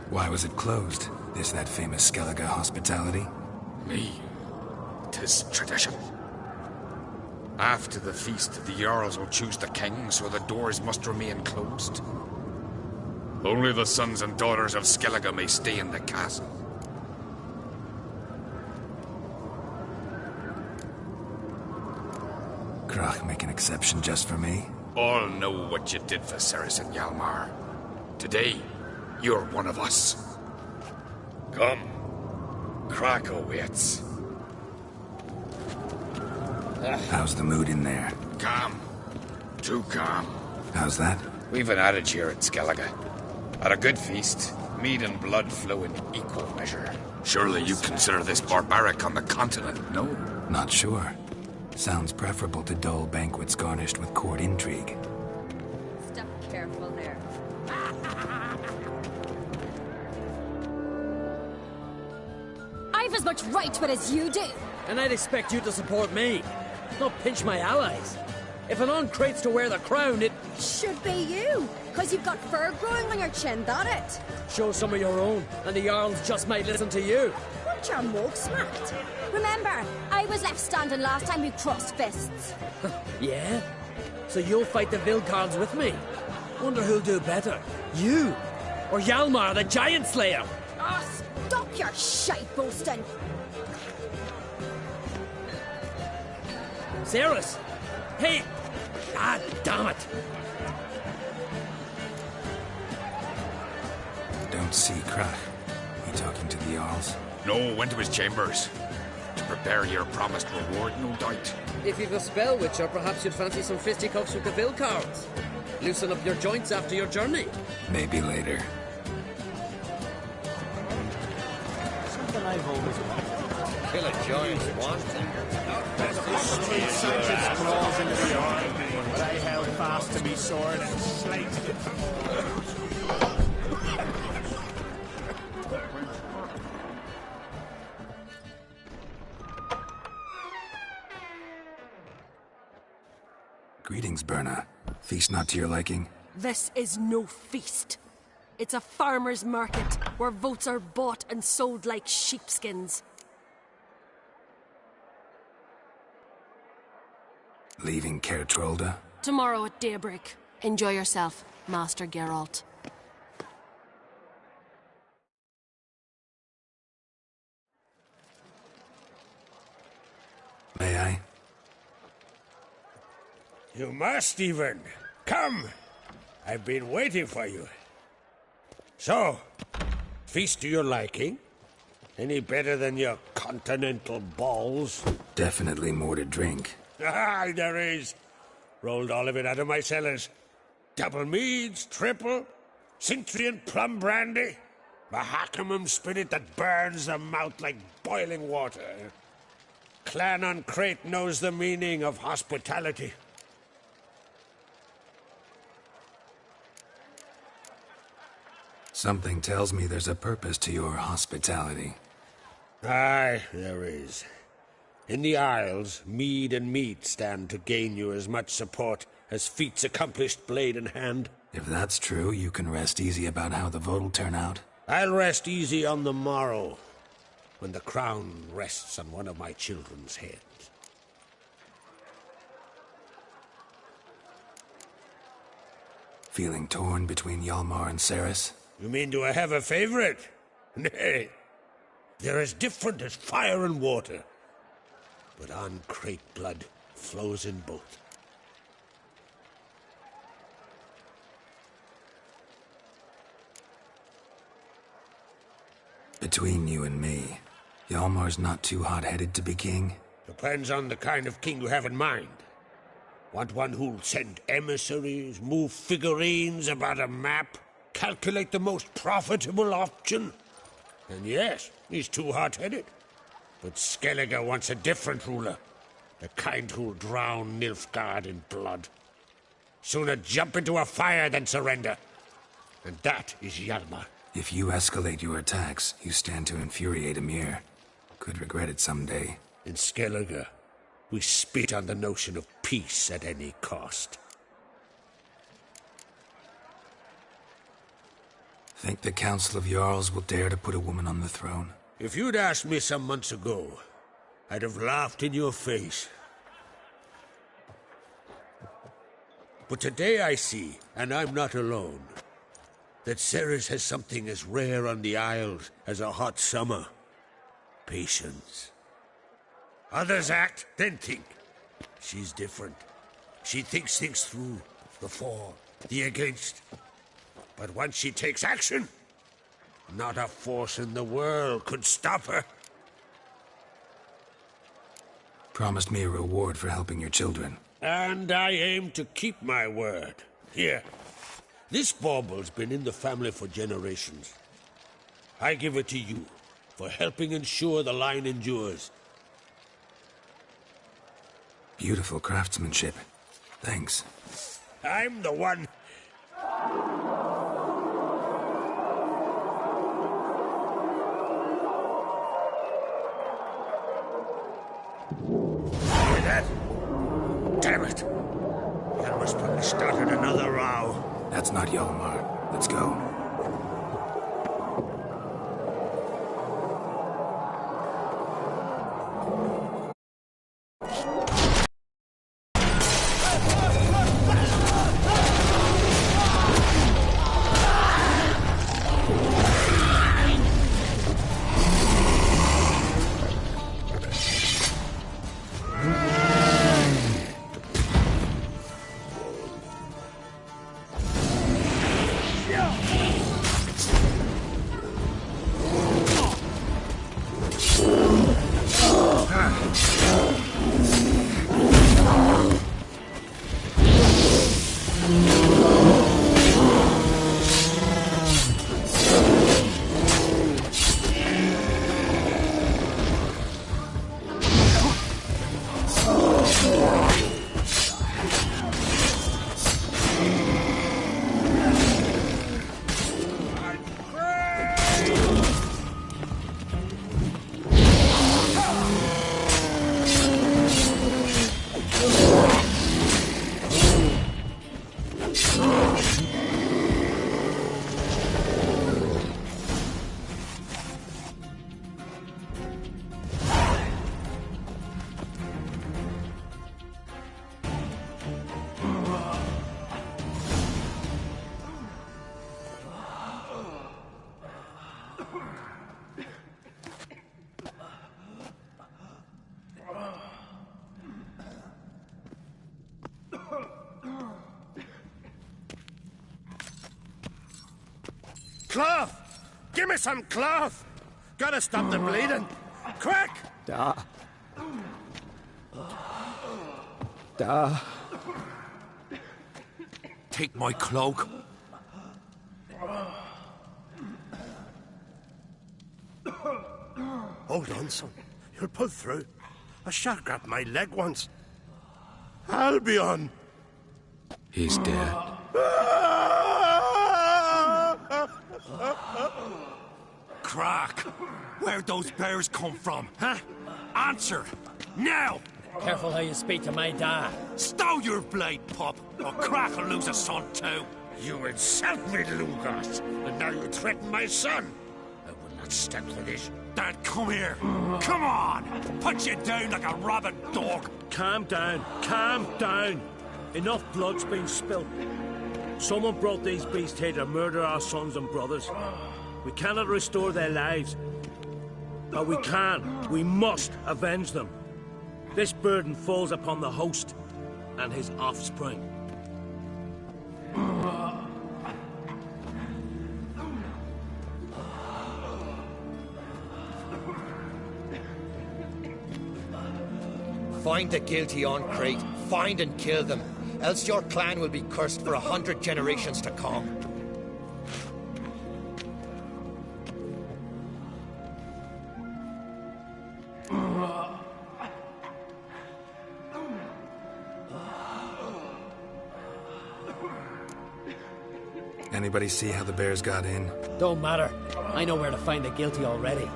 Speaker 3: Why was it closed? Is that famous Skellige hospitality?
Speaker 10: Me. 'Tis tradition. After the feast, the Jarls will choose the king, so the doors must remain closed. Only the sons and daughters of Skellige may stay in the castle.
Speaker 3: Crach make an exception just for me?
Speaker 10: All know what you did for Cerys and Hjalmar. Today, you're one of us. Come. Crach awaits.
Speaker 3: How's the mood in there?
Speaker 10: Calm. Too calm.
Speaker 3: How's that?
Speaker 10: We've an adage here at Skellige. At a good feast, mead and blood flow in equal measure. Surely you consider this barbaric on the continent, no?
Speaker 3: Not sure. Sounds preferable to dull banquets garnished with court intrigue.
Speaker 11: Step careful there. I've as much right to it as you do.
Speaker 7: And I'd expect you to support me, not pinch my allies. If an uncrate's to wear the crown, it
Speaker 11: should be you, because you've got fur growing on your chin, that it?
Speaker 7: Show some of your own, and the Jarls just might listen to you.
Speaker 11: Want your mug smacked? Remember, I was left standing last time we crossed fists.
Speaker 7: Yeah? So you'll fight the Vilcards with me? Wonder who'll do better, you or Hjalmar the Giant Slayer?
Speaker 11: Oh, stop your shite boasting.
Speaker 7: Cerys! Hey! God damn it!
Speaker 3: Don't see Crach. You talking to the Jarls?
Speaker 10: No, went to his chambers. To prepare your promised reward, no doubt.
Speaker 7: If you've a spell, Witcher, perhaps you'd fancy some fisticuffs with the Vilcards. Loosen up your joints after your journey.
Speaker 3: Maybe later.
Speaker 2: Something I've always wanted.
Speaker 12: Kill a giant once.
Speaker 2: The street sunk its claws into the earth, but I held fast to me sword and sliced it.
Speaker 3: Greetings, Berna. Feast not to your liking?
Speaker 13: This is no feast. It's a farmer's market where votes are bought and sold like sheepskins.
Speaker 3: Leaving Caer Trolda?
Speaker 13: Tomorrow at daybreak. Enjoy yourself, Master Geralt.
Speaker 3: May I?
Speaker 2: You must, even. Come! I've been waiting for you. So, feast to your liking? Any better than your continental balls?
Speaker 3: Definitely more to drink.
Speaker 2: Ah, there is. Rolled all of it out of my cellars. Double meads, triple, Cintrian plum brandy, Mahakimum spirit that burns the mouth like boiling water. Clan on Crate knows the meaning of hospitality.
Speaker 3: Something tells me there's a purpose to your hospitality.
Speaker 2: Aye, there is. In the Isles, mead and meat stand to gain you as much support as feats accomplished blade in hand.
Speaker 3: If that's true, you can rest easy about how the vote'll turn out.
Speaker 2: I'll rest easy on the morrow, when the crown rests on one of my children's heads.
Speaker 3: Feeling torn between Hjalmar and Cerys?
Speaker 2: You mean do I have a favorite? Nay. They're as different as fire and water. But on Crate blood flows in both.
Speaker 3: Between you and me, Hjalmar's not too hot-headed to be king?
Speaker 2: Depends on the kind of king you have in mind. Want one who'll send emissaries, move figurines about a map, calculate the most profitable option? And yes, he's too hot-headed. But Skellige wants a different ruler. The kind who'll drown Nilfgaard in blood. Sooner jump into a fire than surrender. And that is Hjalmar.
Speaker 3: If you escalate your attacks, you stand to infuriate Emhyr. Could regret it someday.
Speaker 2: In Skellige, we spit on the notion of peace at any cost.
Speaker 3: Think the Council of Jarls will dare to put a woman on the throne?
Speaker 2: If you'd asked me some months ago, I'd have laughed in your face. But today I see, and I'm not alone, that Ceres has something as rare on the Isles as a hot summer. Patience. Others act, then think. She's different. She thinks things through, the for, the against. But once she takes action, not a force in the world could stop her.
Speaker 3: Promised me a reward for helping your children.
Speaker 2: And I aim to keep my word. Here. This bauble's been in the family for generations. I give it to you for helping ensure the line endures.
Speaker 3: Beautiful craftsmanship. Thanks.
Speaker 2: I'm the one. Hear that? Damn it! Hjalmar's probably started another row.
Speaker 3: That's not Hjalmar. Let's go.
Speaker 2: Cloth! Give me some cloth! Gotta stop the bleeding! Quick!
Speaker 4: Da. Da.
Speaker 10: Take my cloak.
Speaker 2: Hold on, son. You'll pull through. A shark grabbed my leg once. Albion!
Speaker 3: He's dead.
Speaker 10: Crack! Where'd those bears come from, huh? Answer! Now!
Speaker 7: Careful how you speak to my dad.
Speaker 10: Stow your blade, pup, or Crack will lose a son too.
Speaker 2: You insult me, Lugos, and now you threaten my son. I will not stand for this.
Speaker 10: Dad, come here. Come on! Put you down like a rabid dog.
Speaker 12: Calm down. Calm down. Enough blood's been spilt. Someone brought these beasts here to murder our sons and brothers. We cannot restore their lives. But we can. We must avenge them. This burden falls upon the host and his offspring.
Speaker 14: Find the guilty on Crate. Find and kill them. Else your clan will be cursed for 100 generations to come.
Speaker 3: Anybody see how the bears got in?
Speaker 7: Don't matter. I know where to find the guilty already.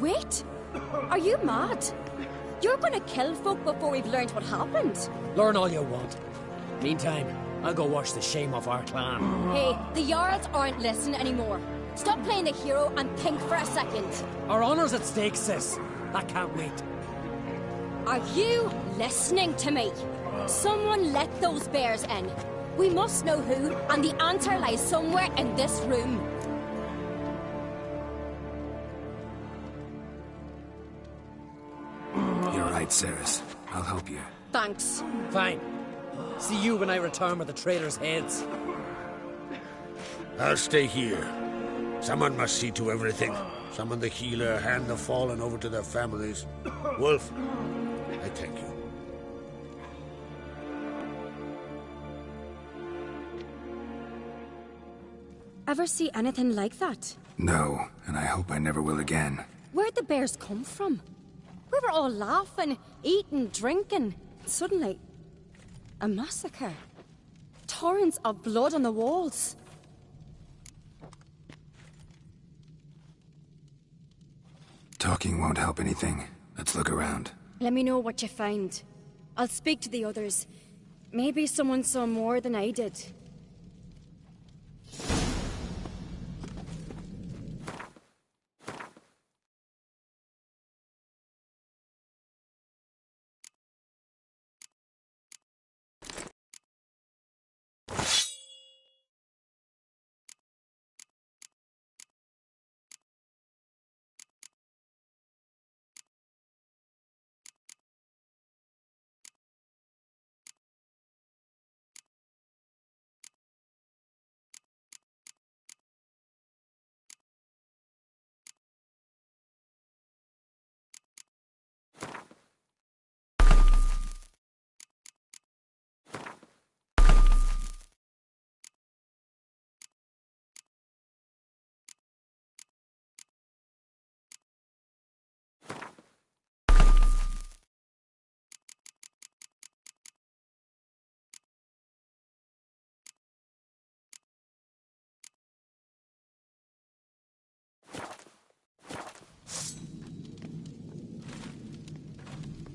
Speaker 11: Wait! Are you mad? You're gonna kill folk before we've learned what happened?
Speaker 7: Learn all you want. Meantime, I'll go wash the shame off our clan.
Speaker 11: Hey, the Jarls aren't listening anymore. Stop playing the hero and think for a second.
Speaker 7: Our honor's at stake, sis. I can't wait.
Speaker 11: Are you listening to me? Someone let those bears in. We must know who, and the answer lies somewhere in this room.
Speaker 3: You're right, Cerys. I'll help you.
Speaker 11: Thanks.
Speaker 7: Fine. See you when I return with the traitors' heads.
Speaker 2: I'll stay here. Someone must see to everything. Summon the healer, hand the fallen over to their families. Wolf, I thank you.
Speaker 11: Ever see anything like that?
Speaker 3: No, and I hope I never will again.
Speaker 11: Where'd the bears come from? We were all laughing, eating, drinking. Suddenly, a massacre. Torrents of blood on the walls.
Speaker 3: Talking won't help anything. Let's look around.
Speaker 11: Let me know what you find. I'll speak to the others. Maybe someone saw more than I did.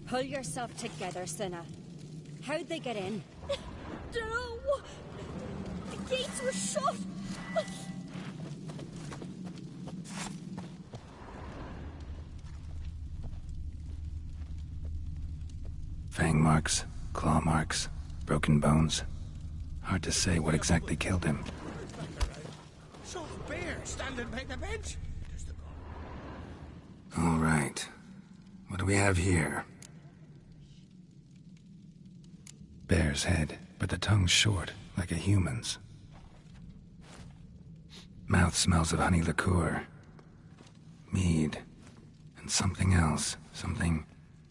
Speaker 11: Pull yourself together, Cinna. How'd they get in?
Speaker 13: No! The gates were shut!
Speaker 3: Fang marks, claw marks, broken bones. Hard to say what exactly killed him.
Speaker 2: Saw a bear standing by the bench.
Speaker 3: All right. What do we have here? Bear's head, but the tongue's short, like a human's. Mouth smells of honey liqueur. Mead. And something else. Something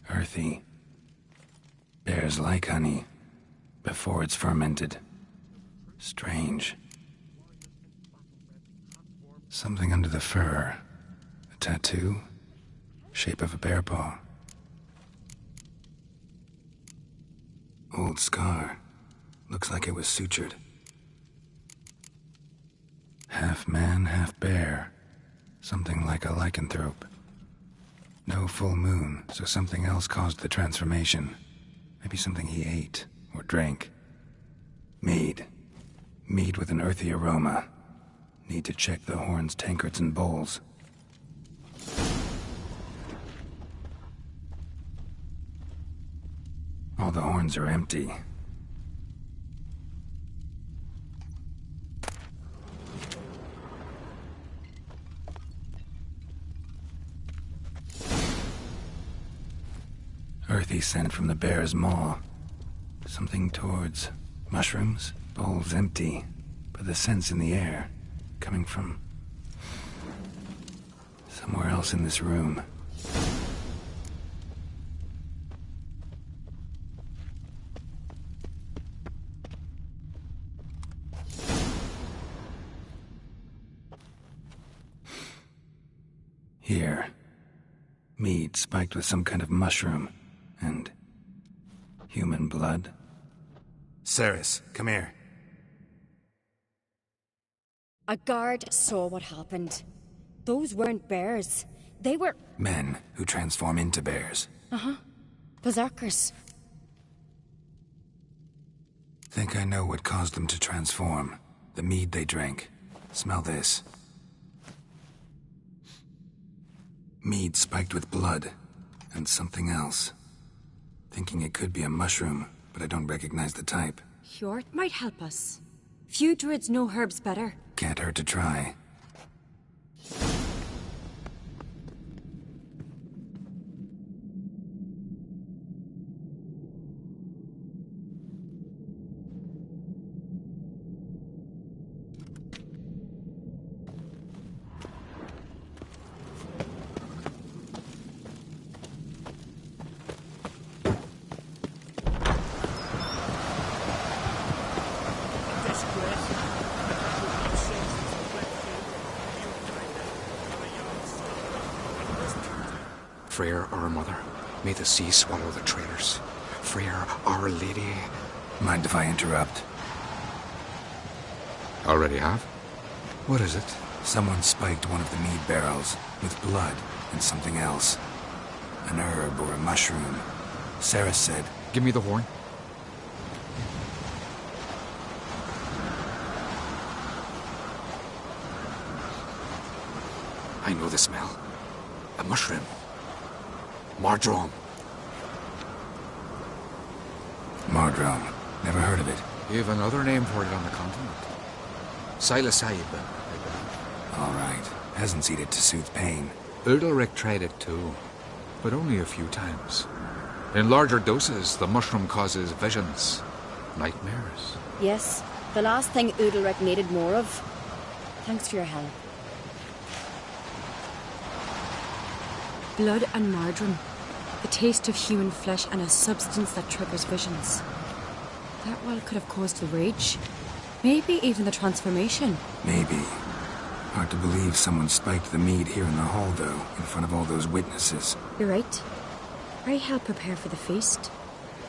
Speaker 3: earthy. Bears like honey, before it's fermented. Strange. Something under the fur. A tattoo? Shape of a bear paw. Old scar. Looks like it was sutured. Half man, half bear. Something like a lycanthrope. No full moon, so something else caused the transformation. Maybe something he ate or drank. Mead. Mead with an earthy aroma. Need to check the horns, tankards, and bowls. All the horns are empty. Earthy scent from the bear's maw. Something towards mushrooms. Bowls empty, but the scent's in the air. Coming from somewhere else in this room. Here. Mead spiked with some kind of mushroom. And human blood. Cerys, come here.
Speaker 11: A guard saw what happened. Those weren't bears. They were...
Speaker 3: Men who transform into bears.
Speaker 11: Uh-huh. Berserkers.
Speaker 3: Think I know what caused them to transform. The mead they drank. Smell this. Mead spiked with blood. And something else. Thinking it could be a mushroom, but I don't recognize the type.
Speaker 15: Hjort might help us. Few druids know herbs better.
Speaker 3: Can't hurt to try.
Speaker 10: Freyr, our mother, may the sea swallow the traitors. Freyr, our lady.
Speaker 3: Mind if I interrupt?
Speaker 10: Already have? What is it?
Speaker 3: Someone spiked one of the mead barrels with blood and something else. An herb or a mushroom. Sarah said...
Speaker 10: Give me the horn. I know the smell. A mushroom. Mardrome.
Speaker 3: Mardrome. Never heard of it.
Speaker 10: You have another name for it on the continent. Psilocybe.
Speaker 3: All right. Hasn't eat it to soothe pain.
Speaker 10: Udalric tried it too, but only a few times. In larger doses, the mushroom causes visions. Nightmares.
Speaker 11: Yes, the last thing Udalric needed more of. Thanks for your help.
Speaker 15: Blood and Mardrome. The taste of human flesh and a substance that triggers visions. That well could have caused the rage. Maybe even the transformation.
Speaker 3: Maybe. Hard to believe someone spiked the mead here in the hall, though, in front of all those witnesses.
Speaker 15: You're right. I helped prepare for the feast.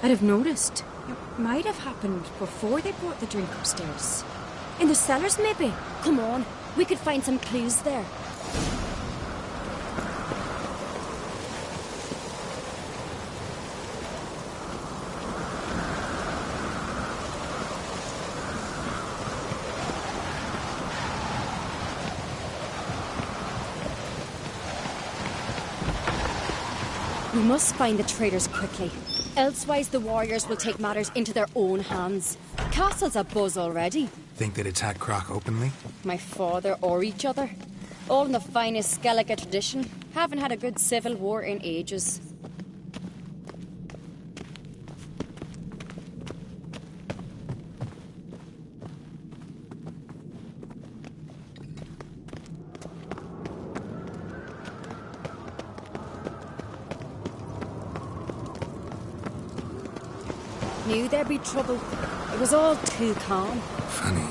Speaker 15: I'd have noticed. It might have happened before they brought the drink upstairs.
Speaker 11: In the cellars, maybe? Come on, we could find some clues there. We must find the traitors quickly. Elsewise, the warriors will take matters into their own hands. Castle's abuzz already.
Speaker 3: Think they'd attack Croc openly?
Speaker 11: My father or each other. All in the finest Skellige tradition. Haven't had a good civil war in ages. Knew there'd be trouble. It was all too calm.
Speaker 3: Funny.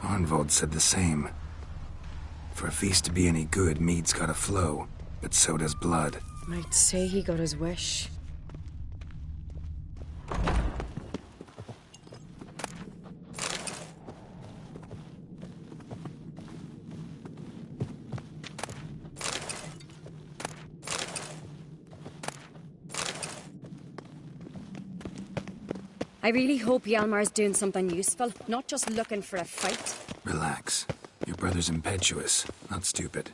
Speaker 3: Arnvold said the same. For a feast to be any good, mead's gotta flow, but so does blood.
Speaker 15: Might say he got his wish.
Speaker 11: I really hope Hjalmar's doing something useful, not just looking for a fight.
Speaker 3: Relax. Your brother's impetuous, not stupid.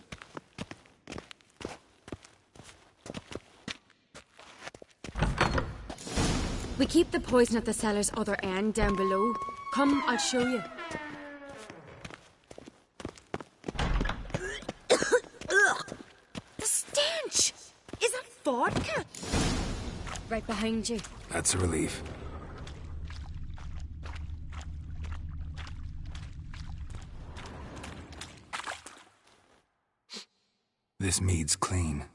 Speaker 15: We keep the poison at the cellar's other end down below. Come, I'll show you.
Speaker 11: The stench! Is that vodka? Right behind you.
Speaker 3: That's a relief. This mead's clean.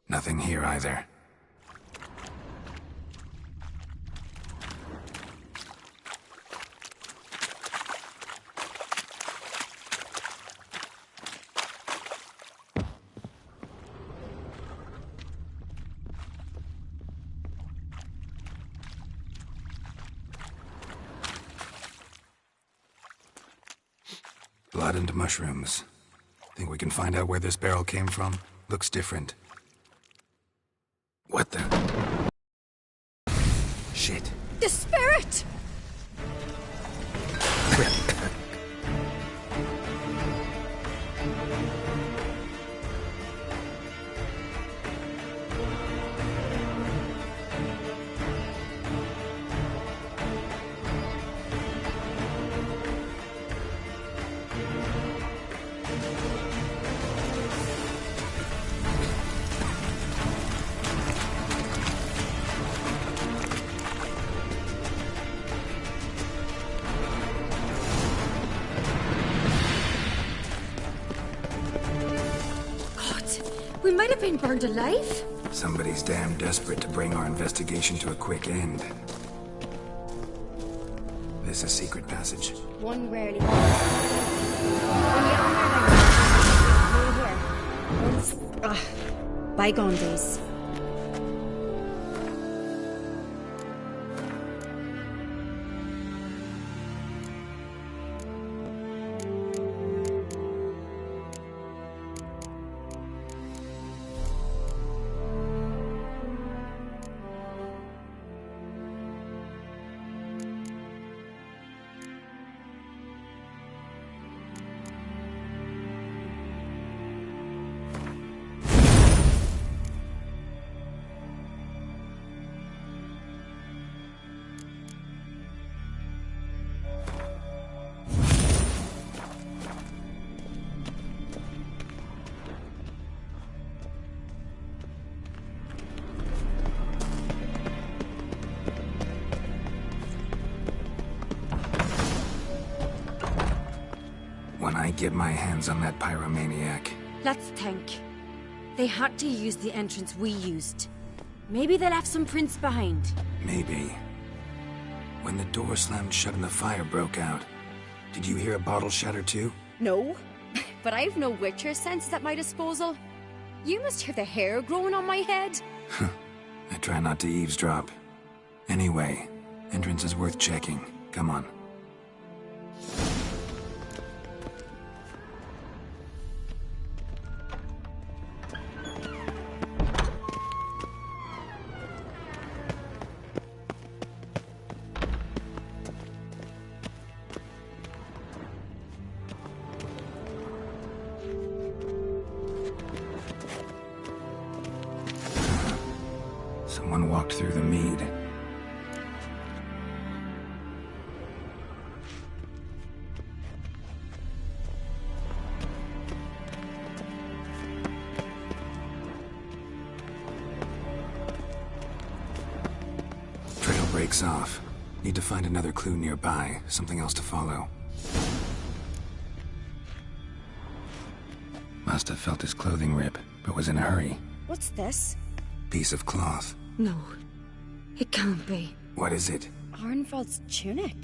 Speaker 3: Nothing here either. Blood and mushrooms. Think we can find out where this barrel came from? Looks different. What the? Shit.
Speaker 11: The spirit!
Speaker 15: We might have been burned alive.
Speaker 3: Somebody's damn desperate to bring our investigation to a quick end. This a secret passage.
Speaker 11: One rarely. Bygone days.
Speaker 3: When I get my hands on that pyromaniac.
Speaker 15: Let's think. They had to use the entrance we used. Maybe they left some prints behind.
Speaker 3: Maybe. When the door slammed shut and the fire broke out, did you hear a bottle shatter too?
Speaker 11: No, but I've no Witcher senses at my disposal. You must hear the hair growing on my head.
Speaker 3: I try not to eavesdrop. Anyway, entrance is worth checking. Come on. Someone walked through the mead. Trail breaks off. Need to find another clue nearby, something else to follow. Must have felt his clothing rip, but was in a hurry.
Speaker 11: What's this?
Speaker 3: Piece of cloth.
Speaker 15: No, it can't be.
Speaker 3: What is it?
Speaker 11: Arnvald's tunic.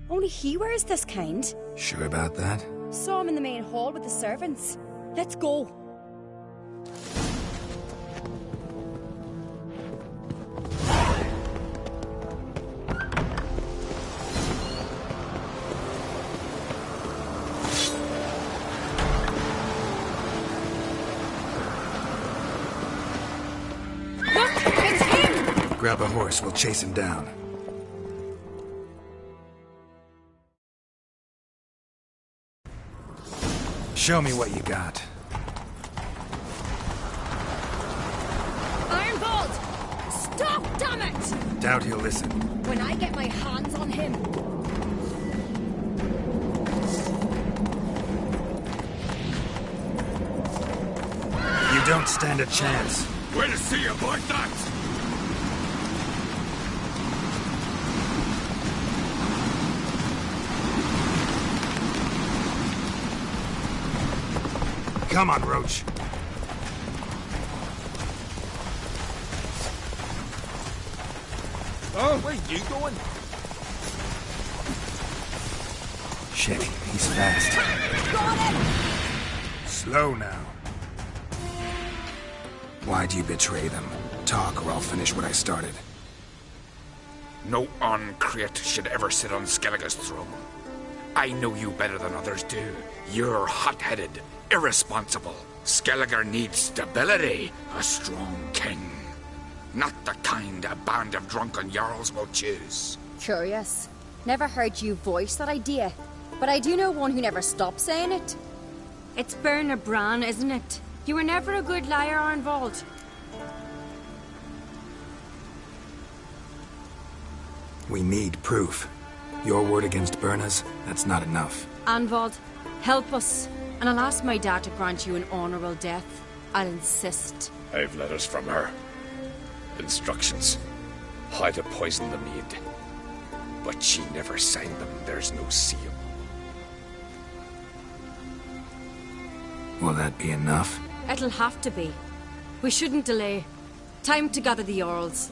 Speaker 11: Only he wears this kind.
Speaker 3: Sure about that?
Speaker 11: Saw him in the main hall with the servants. Let's go.
Speaker 3: Grab a horse, we'll chase him down. Show me what you got.
Speaker 11: Arnvald! Stop, damn it!
Speaker 3: Doubt he'll listen.
Speaker 11: When I get my hands on him...
Speaker 3: You don't stand a chance.
Speaker 10: We'll see about that!
Speaker 3: Come on, Roach.
Speaker 8: Oh, where you going?
Speaker 3: Shit, he's fast.
Speaker 11: Got him!
Speaker 3: Slow now. Why'd you betray them? Talk, or I'll finish what I started.
Speaker 10: No Ancreate should ever sit on Skellige's throne. I know you better than others do. You're hot-headed, irresponsible. Skelliger needs stability, a strong king. Not the kind a band of drunken jarls will choose.
Speaker 11: Curious. Never heard you voice that idea, but I do know one who never stops saying it.
Speaker 15: It's Bernard Bran, isn't it? You were never a good liar, Arnvald.
Speaker 3: We need proof. Your word against Berna's, that's not enough.
Speaker 15: Arnvald, help us, and I'll ask my dad to grant you an honourable death. I'll insist.
Speaker 6: I've letters from her. Instructions. How to poison the maid. But she never signed them. There's no seal.
Speaker 3: Will that be enough?
Speaker 15: It'll have to be. We shouldn't delay. Time to gather the Jarls.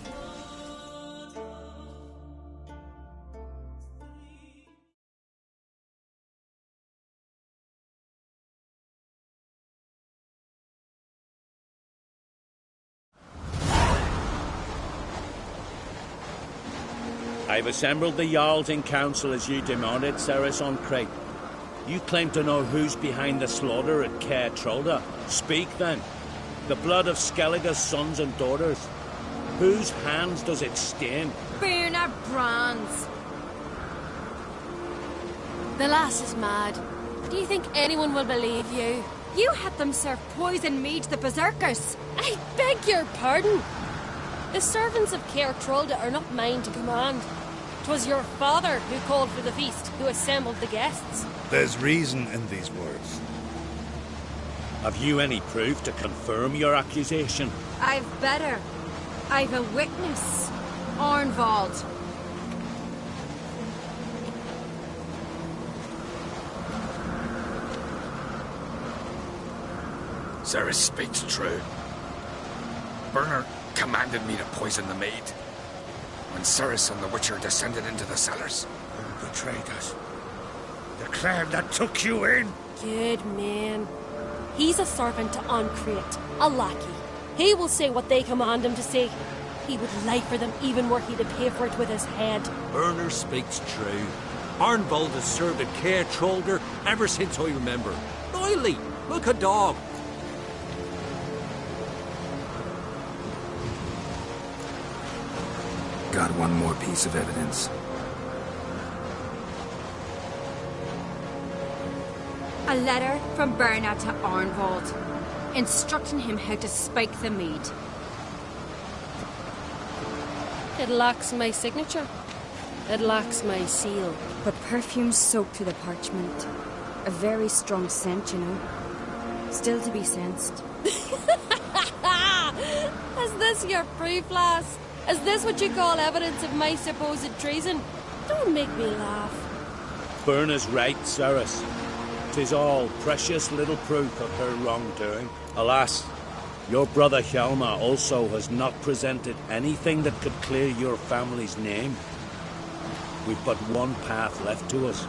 Speaker 12: I've assembled the Jarls in council as you demanded, Cerys on Crate. You claim to know who's behind the slaughter at Caer Trolda. Speak then. The blood of Skellige's sons and daughters. Whose hands does it stain?
Speaker 15: Bernard Bran's.
Speaker 13: The lass is mad. Do you think anyone will believe you?
Speaker 15: You had them serve poison mead to the berserkers.
Speaker 13: I beg your pardon. The servants of Caer Trolda are not mine to command. 'Twas your father who called for the feast, who assembled the guests.
Speaker 16: There's reason in these words.
Speaker 12: Have you any proof to confirm your accusation?
Speaker 15: I've better. I've a witness. Arnvald.
Speaker 10: Cerys speaks true. Bernard commanded me to poison the maid. When Cerys and the Witcher descended into the cellars.
Speaker 2: Who betrayed us? The clan that took you in?
Speaker 13: Good man. He's a servant to Ancrate, a lackey. He will say what they command him to say. He would lie for them even were he to pay for it with his head.
Speaker 17: Bernard speaks true. Arnvald has served at Caer Trolda ever since I remember. Loyally, like a dog.
Speaker 3: Got one more piece of evidence.
Speaker 15: A letter from Bernard to Arnvald, instructing him how to spike the mead.
Speaker 13: It lacks my signature. It lacks my seal.
Speaker 15: But perfume soaked through the parchment. A very strong scent, you know. Still to be sensed.
Speaker 13: Is this your proof, lass? Is this what you call evidence of my supposed treason? Don't make me laugh.
Speaker 12: Berna's right, Cerys. 'Tis all precious little proof of her wrongdoing. Alas, your brother Hjalmar also has not presented anything that could clear your family's name. We've but one path left to us.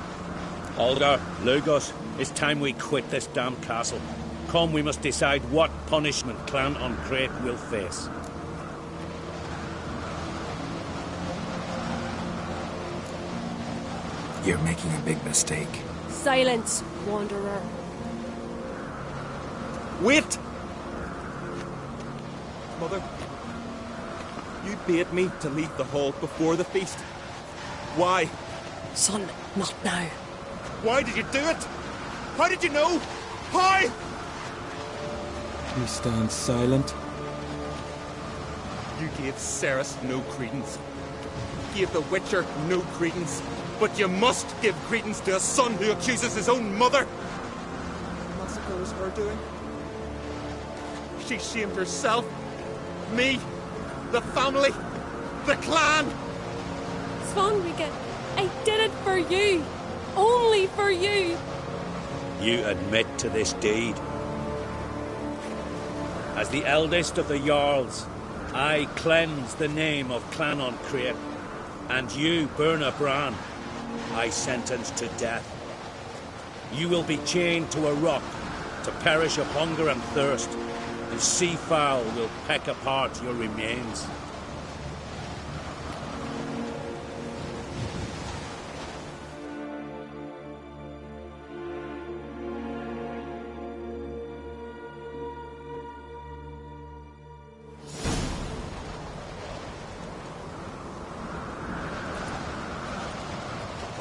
Speaker 12: Holger, Lugos, it's time we quit this damned castle. Come, we must decide what punishment Clan Ancrate will face.
Speaker 3: You're making a big mistake.
Speaker 13: Silence, wanderer.
Speaker 18: Wait! Mother, you bade me to leave the hall before the feast. Why?
Speaker 13: Son, not now.
Speaker 18: Why did you do it? How did you know? How?
Speaker 19: You stand silent.
Speaker 18: You gave Cerys no credence. You gave the Witcher no credence. But you must give credence to a son who accuses his own mother. The massacre was her doing. She shamed herself, me, the family, the clan.
Speaker 13: Svanrika, I did it for you. Only for you.
Speaker 12: You admit to this deed. As the eldest of the Jarls, I cleanse the name of Clan Ancrate, and you, Bernard Bran, I sentence to death. You will be chained to a rock to perish of hunger and thirst, and sea fowl will peck apart your remains.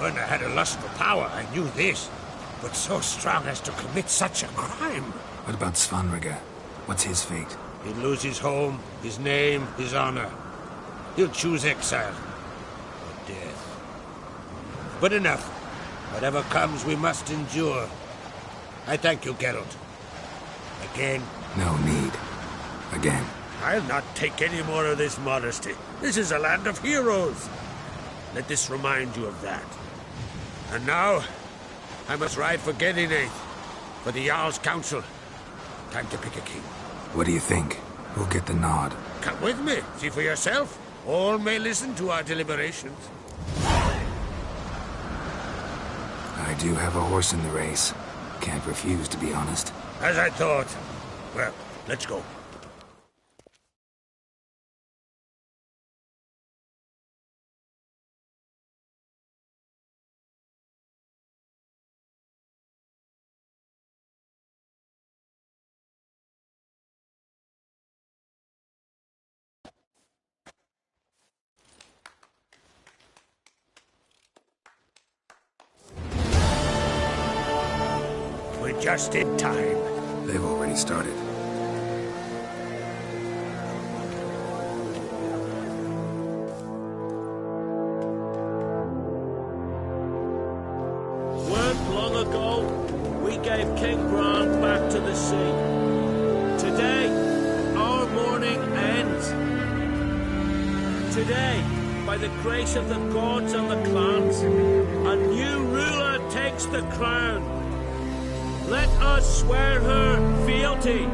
Speaker 2: Brenna had a lust for power, I knew this. But so strong as to commit such a crime.
Speaker 3: What about Svanrige? What's his fate?
Speaker 2: He'll lose his home, his name, his honor. He'll choose exile. Or death. But enough. Whatever comes, we must endure. I thank you, Geralt. Again.
Speaker 3: No need. Again.
Speaker 12: I'll not take any more of this modesty. This is a land of heroes. Let this remind you of that. And now, I must ride for Gedinath, for the Jarl's Council. Time to pick a king.
Speaker 3: What do you think? Who'll get the nod?
Speaker 2: Come with me. See for yourself. All may listen to our deliberations.
Speaker 3: I do have a horse in the race. Can't refuse, to be honest.
Speaker 2: As I thought. Well, let's go. We're just in time.
Speaker 3: They've already started.
Speaker 12: Weren't long ago, we gave King Bran back to the sea. Today, our mourning ends. Today, by the grace of the gods and the clans, a new ruler takes the crown. Let us swear her fealty.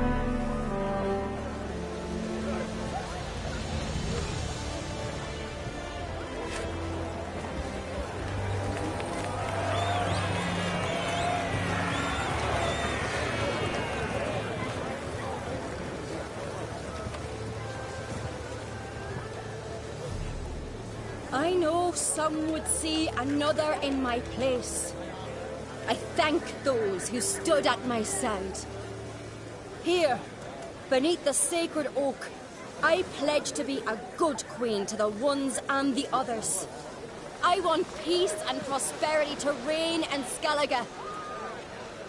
Speaker 11: I know some would see another in my place. I thank those who stood at my side. Here, beneath the sacred oak, I pledge to be a good queen to the ones and the others. I want peace and prosperity to reign in Skellige.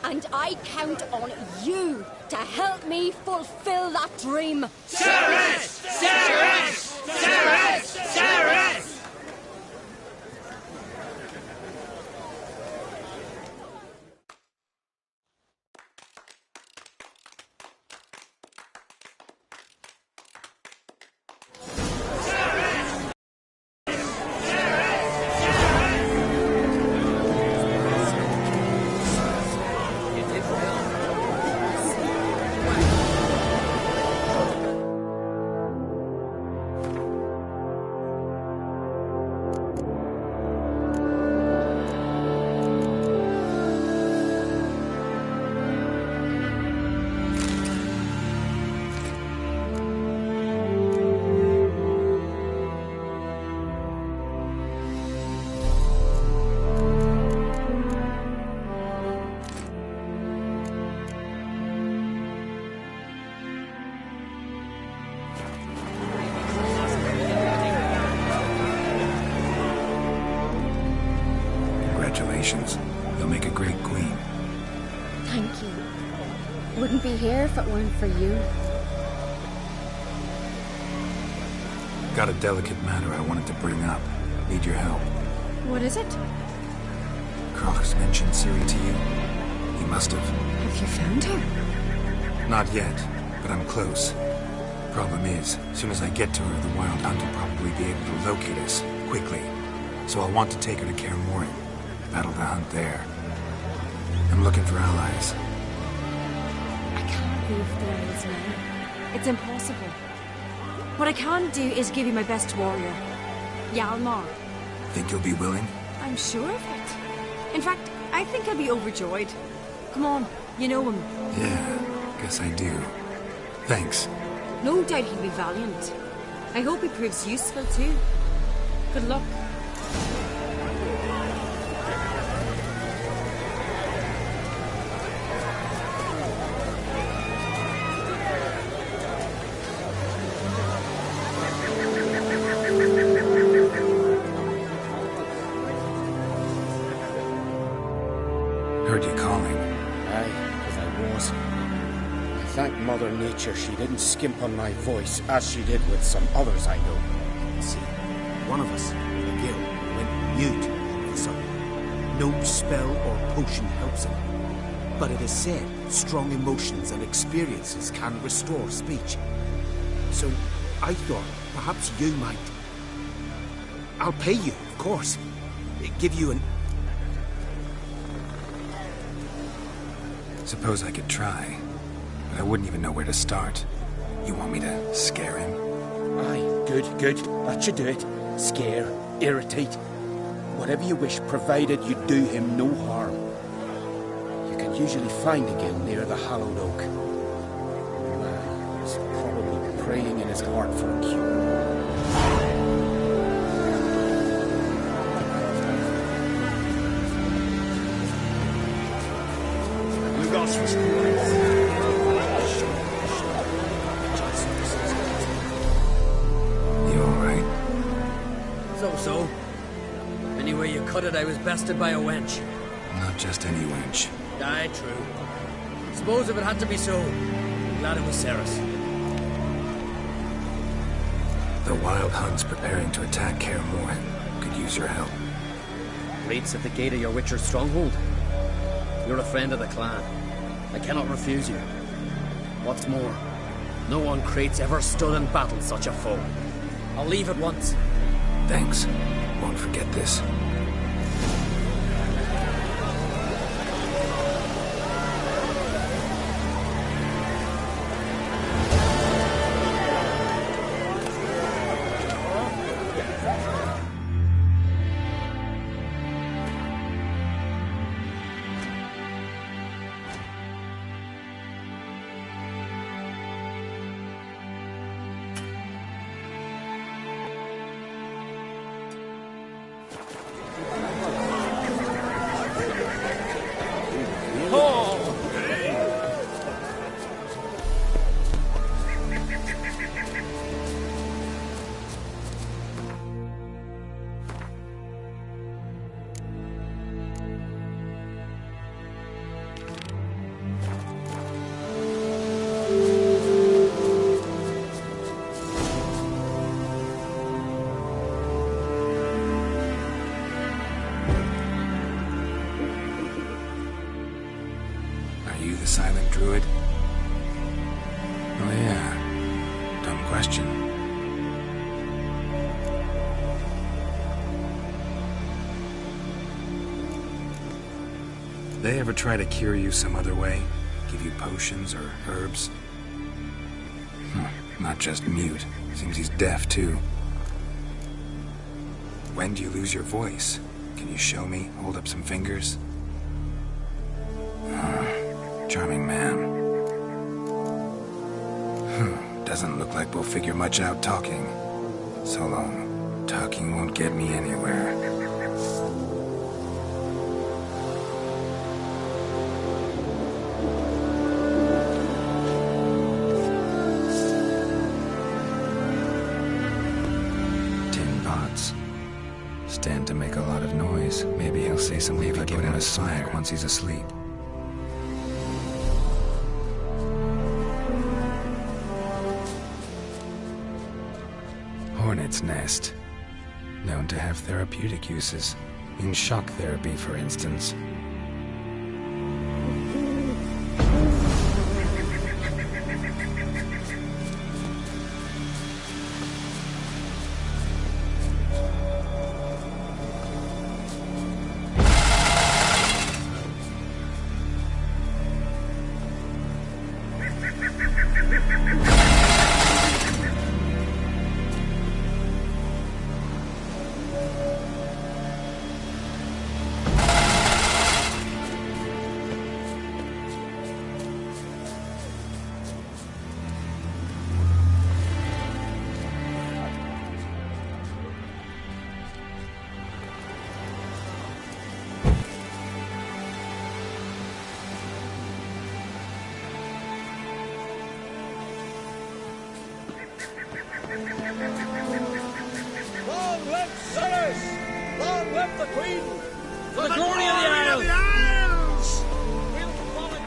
Speaker 11: And I count on you to help me fulfill that dream.
Speaker 5: Cerys! Cerys! Cerys! Cerys!
Speaker 3: Congratulations. You'll make a great queen.
Speaker 11: Thank you. Wouldn't be here if it weren't for you.
Speaker 3: Got a delicate matter I wanted to bring up. Need your help.
Speaker 15: What is it?
Speaker 3: Croc's mentioned Ciri to you. He must have.
Speaker 15: Have you found her?
Speaker 3: Not yet, but I'm close. Problem is, as soon as I get to her, the Wild Hunt will probably be able to locate us, quickly. So I'll want to take her to Kaer Morhen. Battle the hunt there. I'm looking for allies.
Speaker 15: I can't leave the isles now. It's impossible. What I can do is give you my best warrior, Hjalmar.
Speaker 3: Think you'll be willing?
Speaker 15: I'm sure of it. In fact, I think he'll be overjoyed. Come on, you know him.
Speaker 3: Yeah, guess I do. Thanks.
Speaker 15: No doubt he'll be valiant. I hope he proves useful too. Good luck.
Speaker 14: was. I thank Mother Nature she didn't skimp on my voice as she did with some others I know.
Speaker 20: See, one of us, Gil, went mute all of a sudden. No spell or potion helps him. But it is said strong emotions and experiences can restore speech. So I thought perhaps you might. I'll pay you, of course. Give you an...
Speaker 3: Suppose I could try, but I wouldn't even know where to start. You want me to scare him?
Speaker 14: Aye, good. That should do it. Scare, irritate. Whatever you wish, provided you do him no harm. You can usually find a Gil near the Hallowed Oak. He's probably praying in his heart for a cure.
Speaker 3: You alright?
Speaker 7: So. Anyway you cut it, I was bested by a wench.
Speaker 3: Not just any wench.
Speaker 7: Aye, true. Suppose if it had to be so, I'm glad it was Ceres.
Speaker 3: The Wild Hunt's preparing to attack Kaer Morhen. Could use your help.
Speaker 7: Raid's at the gate of your Witcher's stronghold. You're a friend of the clan. I cannot refuse you. What's more, no one Crate's ever stood and battled such a foe. I'll leave at once.
Speaker 3: Thanks. Won't forget this. Silent Druid? Oh yeah. Dumb question. They ever try to cure you some other way? Give you potions or herbs? Not just mute. Seems he's deaf too. When do you lose your voice? Can you show me? Hold up some fingers? Charming man. Doesn't look like we'll figure much out talking. So long. Talking won't get me anywhere. Tin pots. Stand to make a lot of noise. Maybe he'll say something about giving us smack once he's asleep. Hornet's nest. Known to have therapeutic uses. In shock therapy, for instance.
Speaker 12: Long live Ceres! Long live the Queen!
Speaker 7: For the glory of the Isles!
Speaker 12: We'll follow.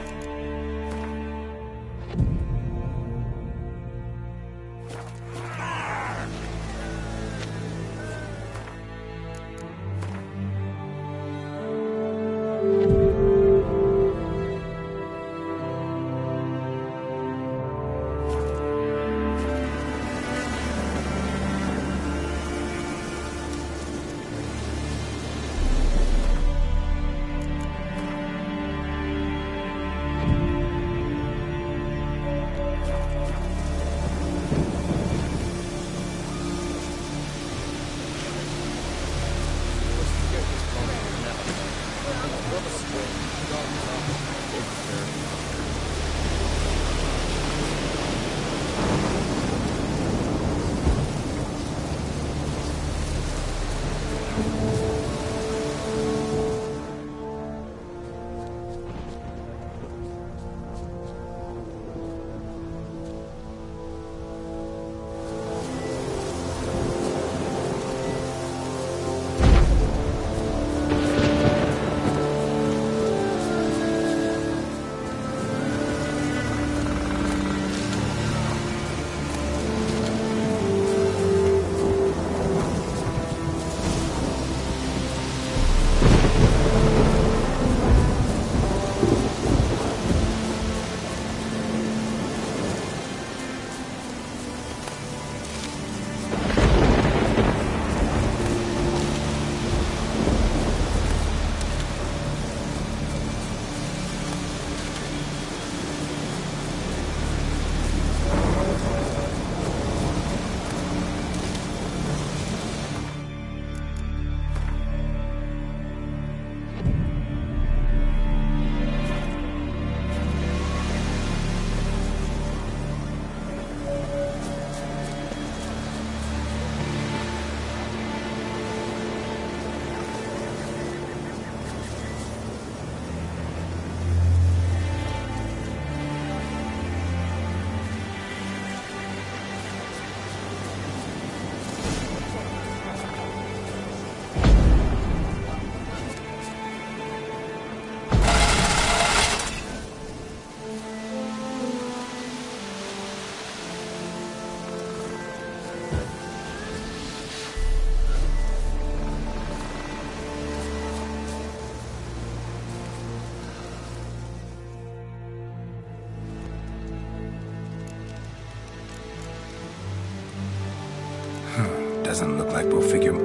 Speaker 3: Doesn't look like we'll figure...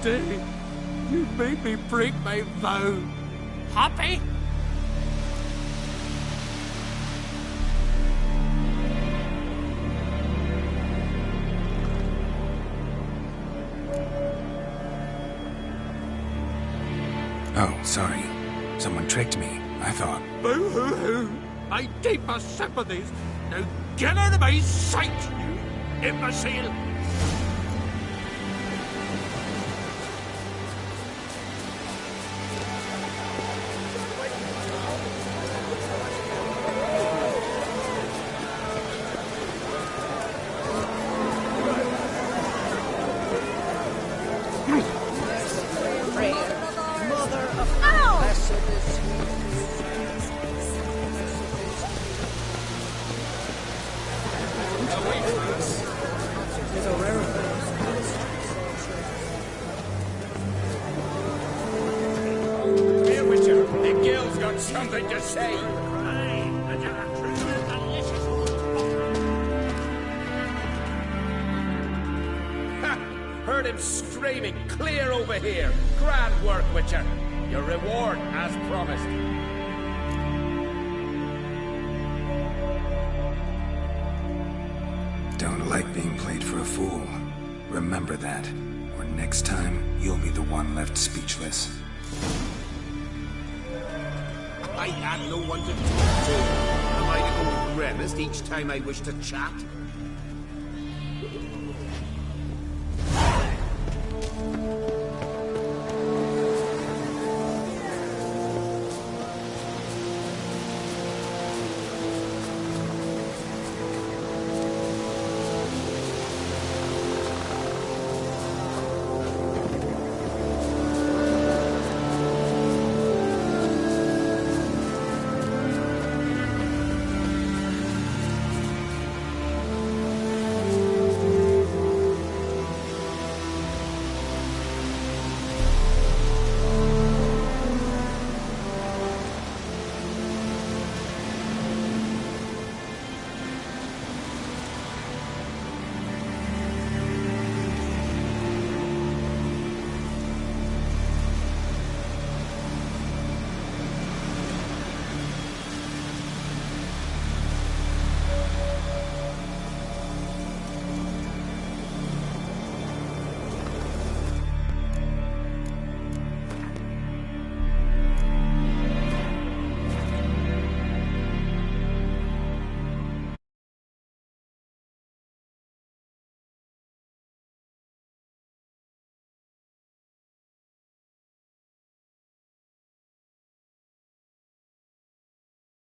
Speaker 2: Today, you made me break my vow. Happy?
Speaker 3: Oh, sorry. Someone tricked me. I thought...
Speaker 2: Boo-hoo-hoo! My deepest sympathies. Now get out of my sight, you imbecile!
Speaker 10: Something to say. Heard him screaming, clear over here. Grand work, Witcher. Your reward as promised.
Speaker 3: Don't like being played for a fool. Remember that, or next time, you'll be the one left speechless.
Speaker 9: I had no one to talk to. Am I the old grimmest each time I wish to chat?